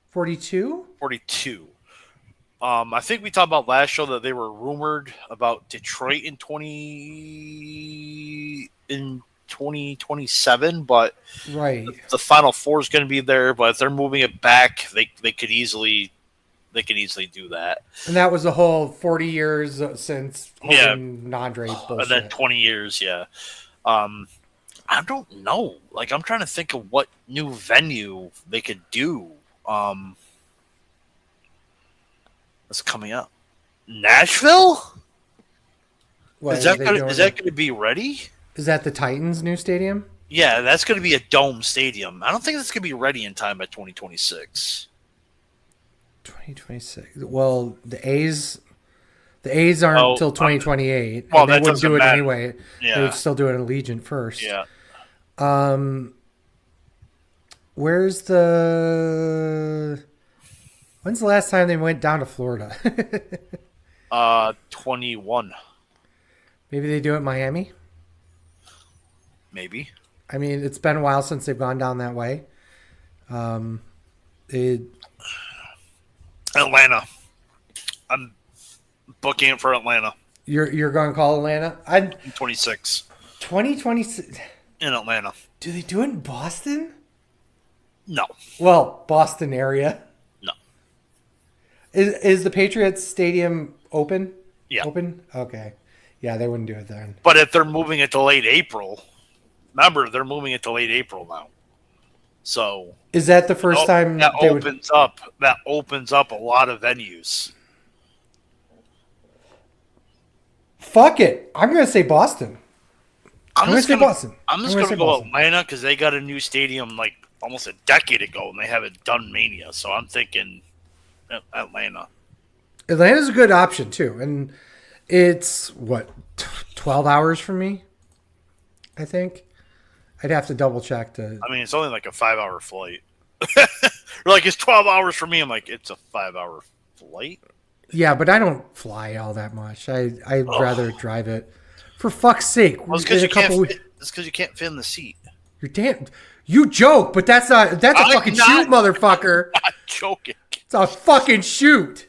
42? 42. I think we talked about last show that they were rumored about Detroit in 2027, but Right. the Final Four is going to be there. But if they're moving it back, they could easily do that. And that was the whole 40 years since Yeah, Hogan and Andre and then bullshit. 20 years. Yeah. Um, I don't know. Like I'm trying to think of what new venue they could do. Um, that's coming up. Nashville? What are they Is doing? that going to be ready? Is that the Titans' new stadium? Yeah, that's going to be a dome stadium. I don't think that's going to be ready in time by 2026. 2026. Well, the A's aren't Oh, till 2028, well, and they that wouldn't do doesn't it matter. anyway. They would Yeah, still do it in Allegiant first. yeah. Um, where's the? When's the last time they went down to Florida? 21 Maybe they do it in Miami. maybe. I mean, it's been a while since they've gone down that way. Um, it, Atlanta. I'm booking it for Atlanta you're going to call Atlanta? I in 26 2026. in Atlanta. Do they do it in Boston? No, Well, Boston area. no. Is the Patriots Stadium open? Yeah, Open? Okay. Yeah, they wouldn't do it then. but if they're moving it to late April, remember they're moving it to late April now. So Is that the first time that they would? opens up a lot of venues. Fuck it. I'm going to say Boston. I'm going to say Boston. I'm just going to gonna say go Boston. Atlanta because they got a new stadium like almost a decade ago and they haven't done Mania. So I'm thinking Atlanta. Atlanta's a good option too, and it's what 12 hours from me. I think I'd have to double check to. I mean, it's only like a 5 hour flight. Or like it's 12 hours for me. I'm like, it's a 5 hour flight. Yeah, but I don't fly all that much. I'd rather Oh, drive it. For fuck's sake, well, it's in because a you can't. couple. It's because you can't fit in the seat. You're damn. You joke, but that's not. That's a I'm fucking not, shoot, motherfucker. not joking. It's a fucking shoot.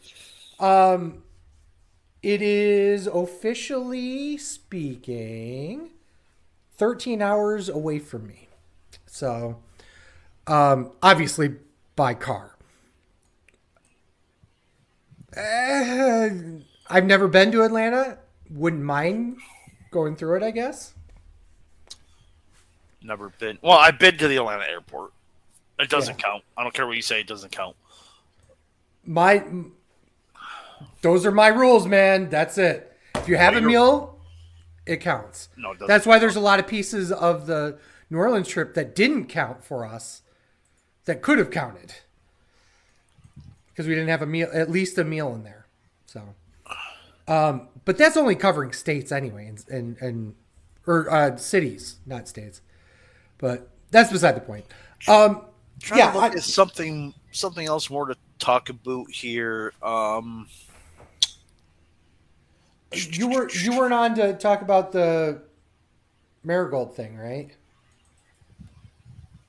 It is officially speaking 13 hours away from me. So, obviously by car. I've never been to Atlanta. Wouldn't mind going through it, I guess. Never been. Well, I've been to the Atlanta airport. It Yeah. doesn't count. I don't care what you say. It doesn't count. My Those are my rules, man. That's it. If you have a meal, it counts. No, it doesn't. That's why there's a lot of pieces of the New Orleans trip that didn't count for us that could have counted because we didn't have a meal, at least a meal in there. So, but that's only covering states anyway, or cities, not states. But that's beside the point. Trying Yeah, to look at something else more to talk about here. you weren't on to talk about the Marigold thing, right?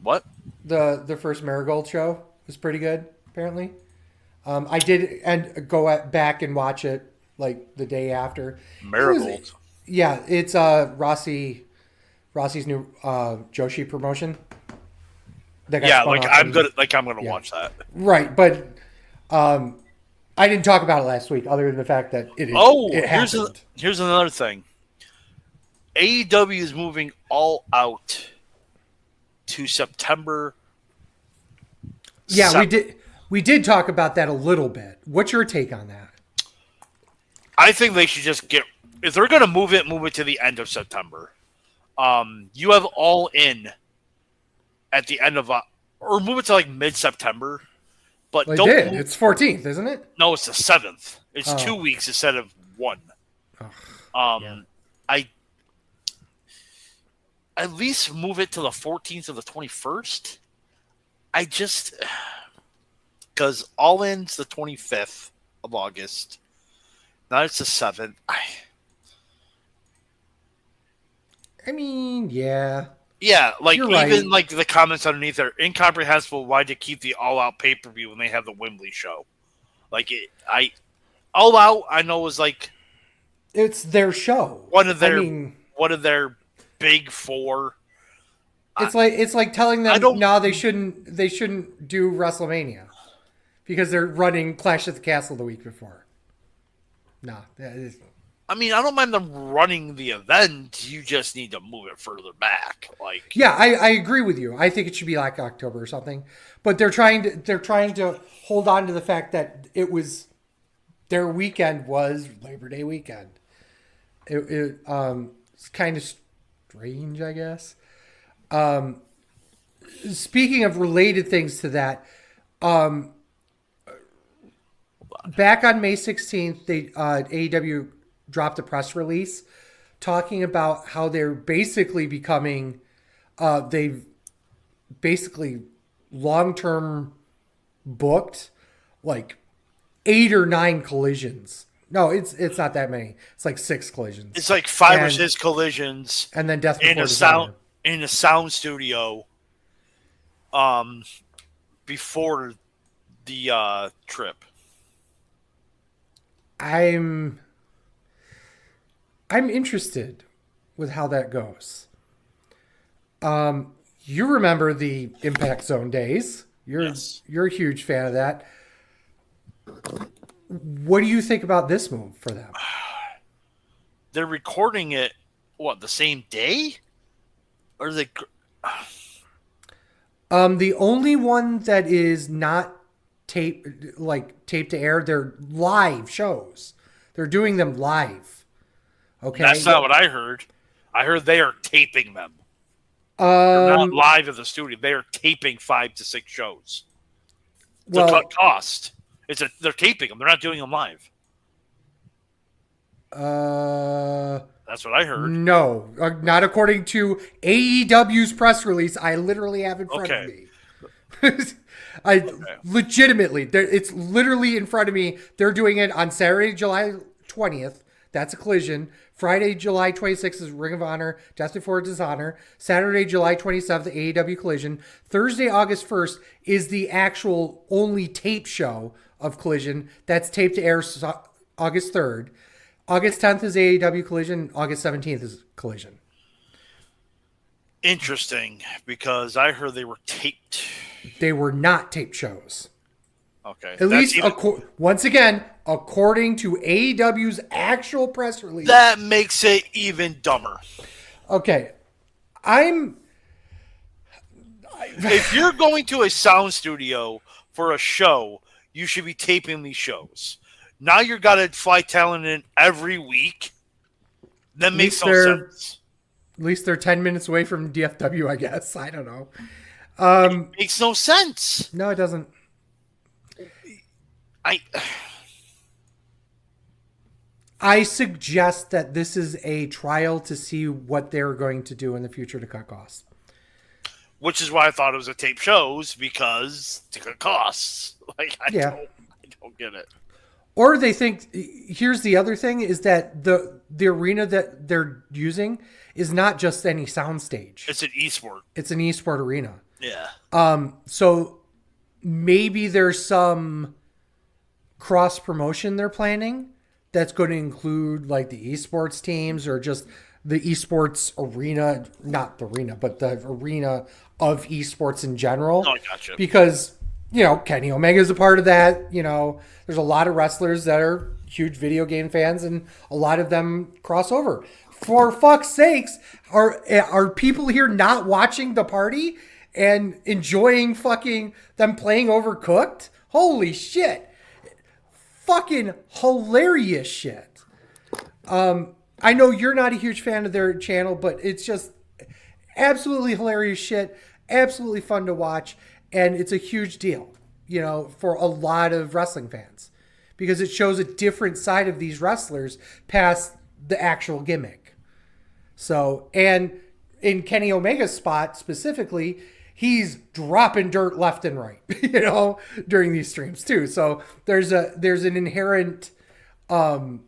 What? The first Marigold show was pretty good, apparently. I did and back and watch it like the day after. Marigold. Yeah, it's Rossi's new Joshi promotion that got Yeah, spun off from, I'm gonna yeah. watch that. Right, but I didn't talk about it last week, other than the fact that Oh, it happened. here's another thing. AEW is moving all out to September Yeah, 7th. we did talk about that a little bit. What's your take on that? I think they should just get if they're gonna move it to the end of September. You have All In at the end of or move it to like mid September, but Well, they don't did. move. It's 14th, isn't it? No, it's the 7th. It's Oh. 2 weeks instead of one. Oh, yeah. I at least move it to the 14th or the 21st. I just because All In's the 25th of August. Now it's the 7th. I mean, yeah. Yeah, like You're even right. like the comments underneath are incomprehensible. Why to keep the All Out pay per view when they have the Wembley show? Like All Out, I know was like It's their show. one of I their mean, big four. it's like telling I them don't. no, they shouldn't do WrestleMania because they're running Clash at the Castle the week before. No, I mean, I don't mind them running the event. You just need to move it further back. Like, yeah, I agree with you. I think it should be like October or something. But they're trying to hold on to the fact that their weekend was Labor Day weekend. It's kind of strange, I guess. Speaking of related things to that, back on May 16th, AEW dropped a press release talking about how they're basically becoming, they've basically long-term booked like 8 or 9 collisions. No, it's not that many. It's like 6 collisions. it's like 5 or 6 collisions and then Death in Before a Dishonor. sound studio. Before the trip. I'm interested with how that goes. You remember the Impact Zone days. Yes. You're a huge fan of that. What do you think about this move for them? They're recording it the same day? Or they The only one that is not tape to air, they're live shows. They're doing them live. Okay. That's not what I heard. I heard they are taping them. They're not live at the studio. They are taping 5 to 6 shows to cut cost. They're taping them. They're not doing them live. That's what I heard. No, not according to AEW's press release. I literally have in front of me. Legitimately, it's literally in front of me. They're doing it on Saturday, July 20th. That's a Collision. Friday, July 26th is Ring of Honor, Death Before Dishonor. Saturday, July 27th, AEW Collision. Thursday, August 1st is the actual only tape show of Collision. That's taped to air August 3rd. August 10th is AEW Collision. August 17th is Collision. Interesting, because I heard they were taped. They were not tape shows. Okay. At least, once again, according to AEW's actual press release. That makes it even dumber. Okay. If you're going to a sound studio for a show, you should be taping these shows. Now you've got to fly talent in every week. That makes no sense. At least they're 10 minutes away from DFW, I guess. I don't know. It makes no sense. No, it doesn't. I suggest that this is a trial to see what they're going to do in the future to cut costs. Which is why I thought it was a tape shows, because to cut costs. I don't get it. Or they think, here's the other thing, is that the arena that they're using is not just any soundstage. It's an esport. It's an esport arena. Yeah. So maybe there's some cross promotion they're planning that's going to include like the esports teams or just the esports arena, not the arena, but the arena of esports in general. Oh, I gotcha. Because, Kenny Omega is a part of that. There's a lot of wrestlers that are huge video game fans, and a lot of them cross over. For fuck's sakes, are people here not watching the party and enjoying fucking them playing Overcooked? Holy shit. Fucking hilarious shit. I know you're not a huge fan of their channel, but it's just absolutely hilarious shit, absolutely fun to watch, and it's a huge deal, for a lot of wrestling fans because it shows a different side of these wrestlers past the actual gimmick. So, and in Kenny Omega's spot specifically, he's dropping dirt left and right, during these streams too. So there's an inherent wanting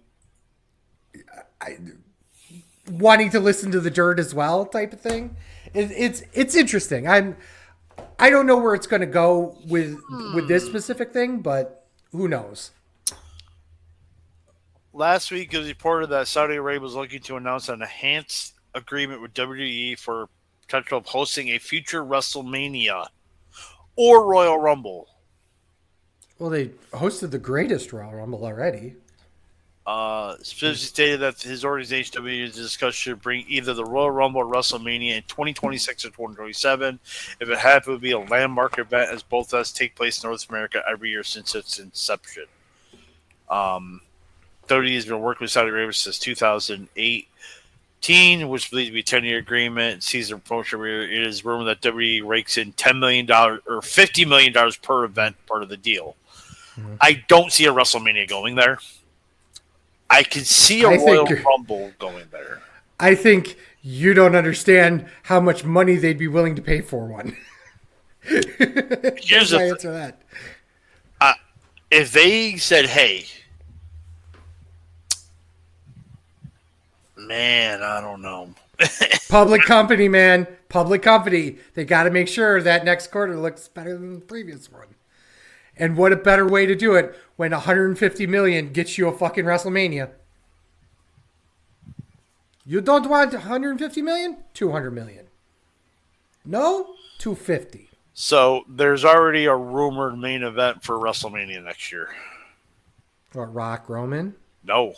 to listen to the dirt as well type of thing. It's interesting. I don't know where it's going to go with this specific thing, but who knows? Last week, it was reported that Saudi Arabia was looking to announce an enhanced agreement with WWE for potential of hosting a future WrestleMania or Royal Rumble. Well, they hosted the greatest Royal Rumble already. Specifically stated that his organization WWE discussed should bring either the Royal Rumble or WrestleMania in 2026 or 2027. If it happened, it would be a landmark event as both events take place in North America every year since its inception. WWE has been working with Saudi Arabia since 2018, which believes to be a 10-year agreement. Season promotion. It is rumored that WWE rakes in $10 million or $50 million per event, part of the deal. Mm-hmm. I don't see a WrestleMania going there. I can see a Royal Rumble going there. I think you don't understand how much money they'd be willing to pay for one. Here's the answer to that. If they said, hey, man, I don't know. Public company, man. Public company. They got to make sure that next quarter looks better than the previous one. And what a better way to do it when $150 million gets you a fucking WrestleMania. You don't want $150 million? $200 million. No? $250. So there's already a rumored main event for WrestleMania next year. What, Rock Roman? No.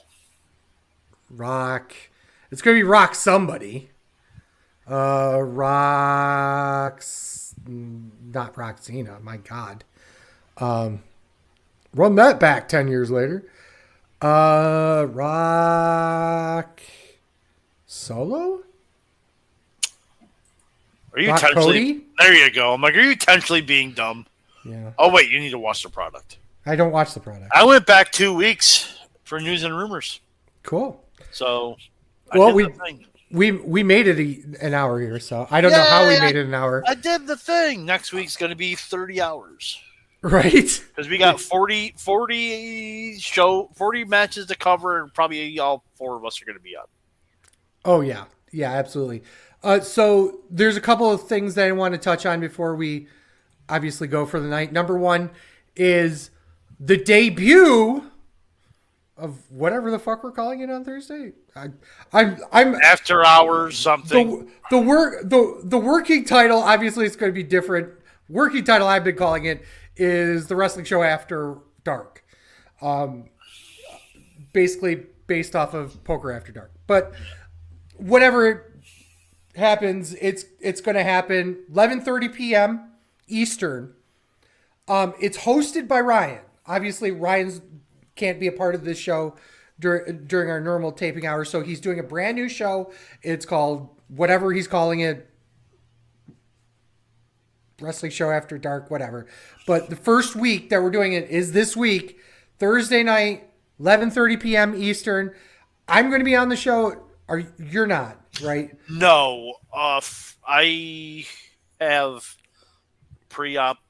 Rock. It's going to be Rock somebody. Not Rock Cena. My God. Run that back 10 years later. Rock Solo? Are you intentionally? There you go. I'm like, are you intentionally being dumb? Yeah. Oh wait, you need to watch the product. I don't watch the product. I went back 2 weeks for news and rumors. Cool. So, we made it an hour here, so I don't know how we made it an hour. I did the thing. Next week's going to be 30 hours. Right. Because we got 40 matches to cover, and probably all 4 of us are going to be up. Oh, yeah. Yeah, absolutely. So there's a couple of things that I want to touch on before we obviously go for the night. Number one is the debut of whatever the fuck we're calling it on Thursday. I'm after hours something. The working title, obviously it's going to be different. Working title I've been calling it is the wrestling show after dark. Basically based off of Poker After Dark. But whatever happens, it's going to happen 11:30 p.m. Eastern. It's hosted by Ryan. Obviously, Ryan's can't be a part of this show during our normal taping hours, so he's doing a brand new show. It's called whatever he's calling it, Wrestling Show After Dark, whatever. But the first week that we're doing it is this week, Thursday night, 11:30 p.m. Eastern. I'm going to be on the show. You're not, right? No. I have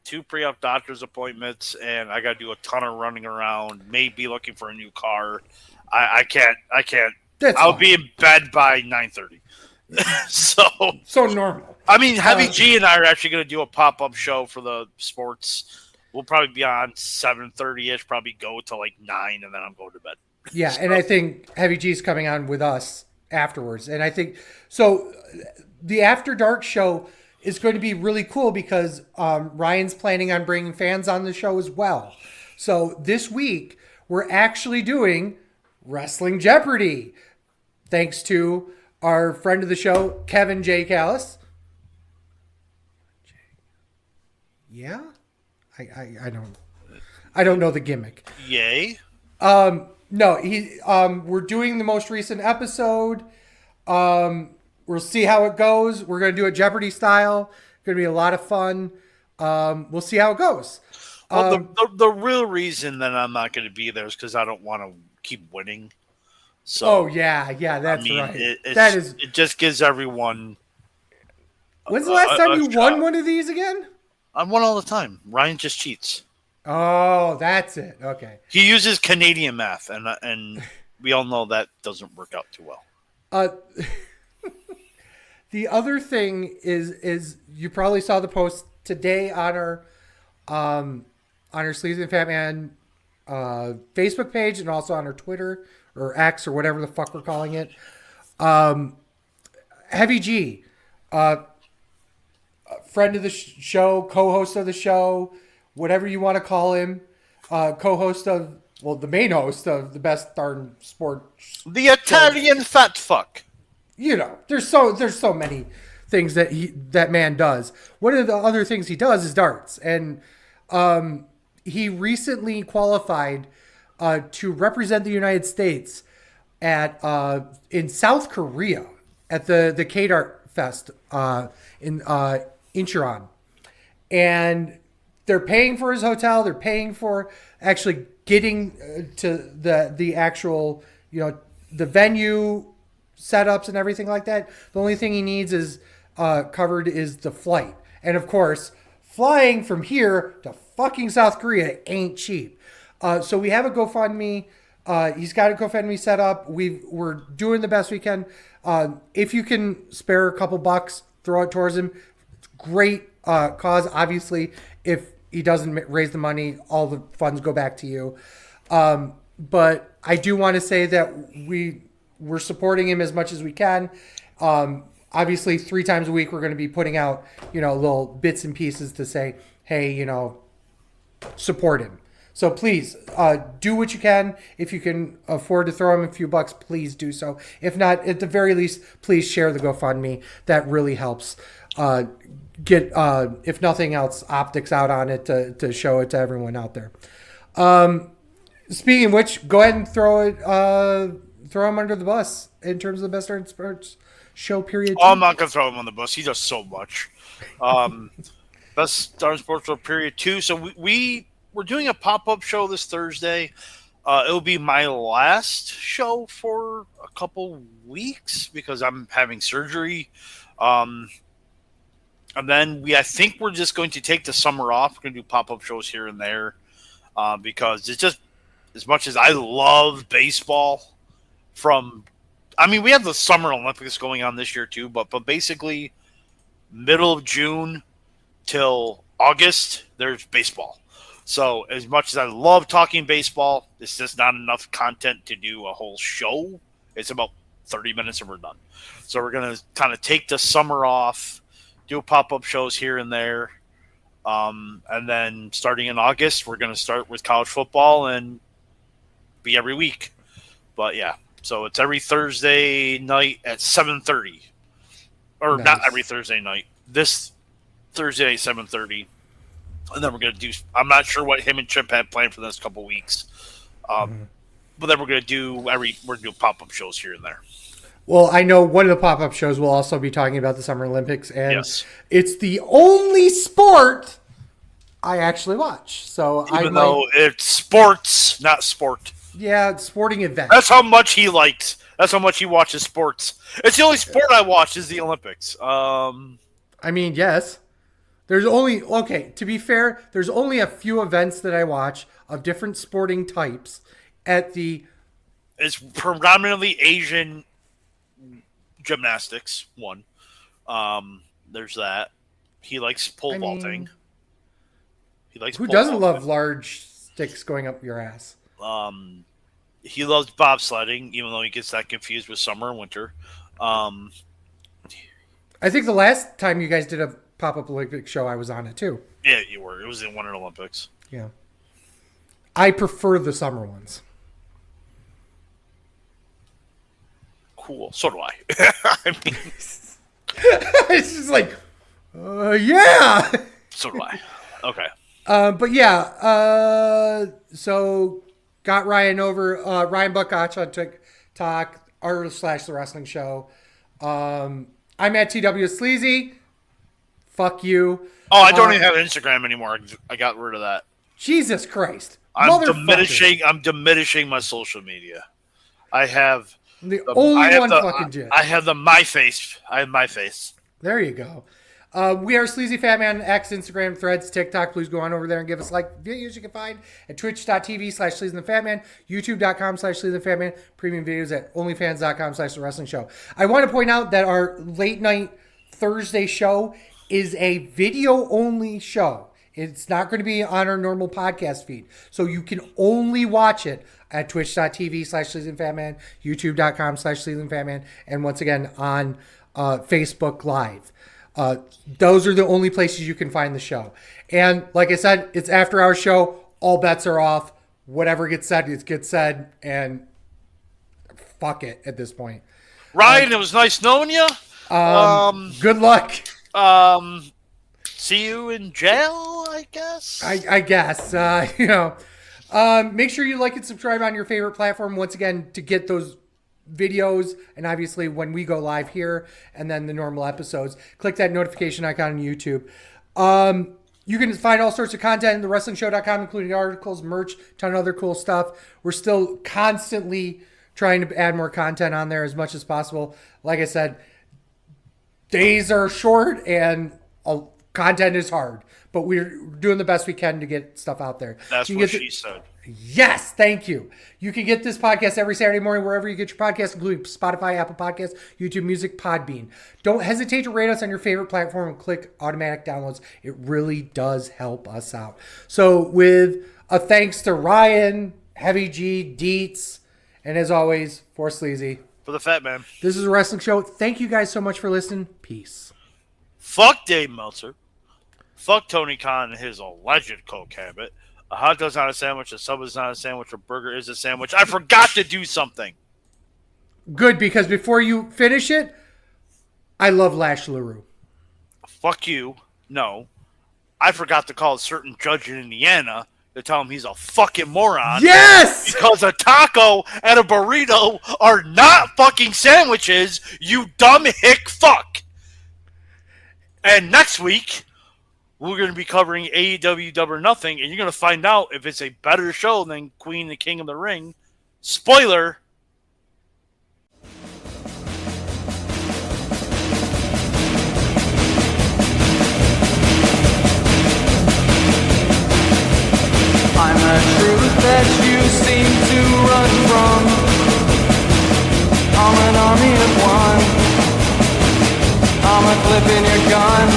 two pre-op doctor's appointments, and I got to do a ton of running around, maybe looking for a new car. I can't. I'll be in bed by 9:30. So normal. I mean, Heavy G and I are actually going to do a pop-up show for the sports. We'll probably be on 7:30ish, probably go till like 9, and then I'm going to bed. Yeah, and I think Heavy G's coming on with us afterwards. And I think so. The After Dark show is going to be really cool because Ryan's planning on bringing fans on the show as well. So this week we're actually doing Wrestling Jeopardy, thanks to our friend of the show, Kevin J. Callis. Yeah, I don't know the gimmick. Yay. No, we're doing the most recent episode. We'll see how it goes. We're gonna do it Jeopardy style. Gonna be a lot of fun. We'll see how it goes. Well, the real reason that I'm not going to be there is because I don't want to keep winning. Oh So yeah, I that's mean, right. That is. it just gives everyone. When's the last time you won Shot. one of these again? I won all the time. Ryan just cheats. Oh, that's it. Okay. He uses Canadian math, and we all know that doesn't work out too well. Uh, the other thing is you probably saw the post today on our Sleazy and the Fatman Facebook page and also on our Twitter or X or whatever the fuck we're calling it. Heavy G, friend of the show, co-host of the show, whatever you want to call him, co-host of, well, the main host of the best darn sport. The Italian fat fuck. You know, there's so many things that man does. One of the other things he does is darts, and he recently qualified to represent the United States at in South Korea at the K-Dart Fest in Incheon, and they're paying for his hotel. They're paying for actually getting to the actual, the venue setups and everything like that. The only thing he needs is covered is the flight, and of course, flying from here to fucking South Korea ain't cheap. So we have a GoFundMe. He's got a GoFundMe set up. We're doing the best we can. If you can spare a couple bucks, throw it towards him. Great cause. Obviously, if he doesn't raise the money, all the funds go back to you. But I do want to say that we're supporting him as much as we can. Obviously, 3 times a week we're going to be putting out, little bits and pieces to say, hey, support him. So please do what you can. If you can afford to throw him a few bucks, please do so. If not, at the very least, please share the GoFundMe. That really helps get, if nothing else, optics out on it to show it to everyone out there. Speaking of which, go ahead and throw him under the bus in terms of the best darn sports show period. Oh, I'm not gonna throw him on the bus. He does so much. Best darn sports show period 2. So we're doing a pop-up show this Thursday. It'll be my last show for a couple weeks because I'm having surgery. And then I think we're just going to take the summer off. We're going to do pop-up shows here and there because it's just, as much as I love baseball we have the Summer Olympics going on this year too, but basically middle of June till August, there's baseball. So as much as I love talking baseball, it's just not enough content to do a whole show. It's about 30 minutes and we're done. So we're going to kind of take the summer off, do pop-up shows here and there. And then starting in August, we're going to start with college football and be every week. But yeah, so it's every Thursday night at 7:30. Or nice. Not every Thursday night. This Thursday at 7:30. And then we're going to do, I'm not sure what him and Chip had planned for the next couple of weeks. But then we're going to do pop-up shows here and there. Well, I know one of the pop-up shows will also be talking about the Summer Olympics, and yes. It's the only sport I actually watch. So even though it's sports, not sport. Yeah, sporting event. That's how much he likes. That's how much he watches sports. It's the only sport I watch is the Olympics. Yes. To be fair, there's only a few events that I watch of different sporting types It's predominantly Asian gymnastics, one. There's that. He likes pole vaulting. Who doesn't love large sticks going up your ass? He loves bobsledding, even though he gets that confused with summer and winter. Um, I think the last time you guys did a pop-up Olympic show, I was on it too. yeah, you were. It was in Winter Olympics. Yeah. I prefer the summer ones. Cool. So do I. I mean, It's just like, yeah. so do I. Okay. But yeah, so got Ryan over, Ryan Buckotch on TikTok, r/the wrestling show. I'm at TW Sleazy. Fuck you. Oh, I don't even have Instagram anymore. I got rid of that. Jesus Christ. I'm Motherfucker. diminishing my social media. I have The only one fucking jet. I have the my face. I have my face. There you go. We are Sleazy Fatman, X, Instagram, Threads, TikTok. Please go on over there and give us like videos you can find at twitch.tv/Sleazy and The Fatman, youtube.com/Sleazy and The Fatman, premium videos at onlyfans.com/The Wrestling Show. I want to point out that our late night Thursday show is a video only show. It's not going to be on our normal podcast feed. So you can only watch it at twitch.tv/Sleazy and Fatman, youtube.com/Sleazy and Fatman, and once again on Facebook Live. Those are the only places you can find the show. And like I said, it's after our show. All bets are off. Whatever gets said, it gets said. And fuck it at this point. Ryan, it was nice knowing you. Good luck. See you in jail, I guess. I guess. Make sure you like and subscribe on your favorite platform once again to get those videos, and obviously when we go live here and then the normal episodes, click that notification icon on YouTube. You can find all sorts of content in thewrestlingshow.com, including articles, merch, ton of other cool stuff. We're still constantly trying to add more content on there as much as possible. Like I said, days are short and content is hard, but we're doing the best we can to get stuff out there. That's what she said. Yes, thank you. You can get this podcast every Saturday morning wherever you get your podcasts, including Spotify, Apple Podcasts, YouTube Music, Podbean. Don't hesitate to rate us on your favorite platform and click automatic downloads. It really does help us out. So with a thanks to Ryan, Heavy G, Deets, and as always, for Sleazy. For the Fat Man. This is a wrestling show. Thank you guys so much for listening. Peace. Fuck Dave Meltzer. Fuck Tony Khan and his alleged coke habit. A hot dog's not a sandwich, a sub is not a sandwich, a burger is a sandwich. I forgot to do something. Good, because before you finish it, I love Lash LaRue. Fuck you. No. I forgot to call a certain judge in Indiana to tell him he's a fucking moron. Yes! Because a taco and a burrito are not fucking sandwiches, you dumb hick fuck. And next week, we're going to be covering AEW Double or Nothing, and you're going to find out if it's a better show than Queen the King of the Ring. Spoiler. I'm the truth that you seem to run from. I'm an army of one. I'm a clip in your gun.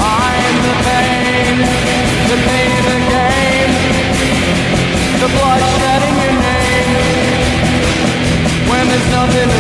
I'm the pain of the game, the blood shedding your name, when there's nothing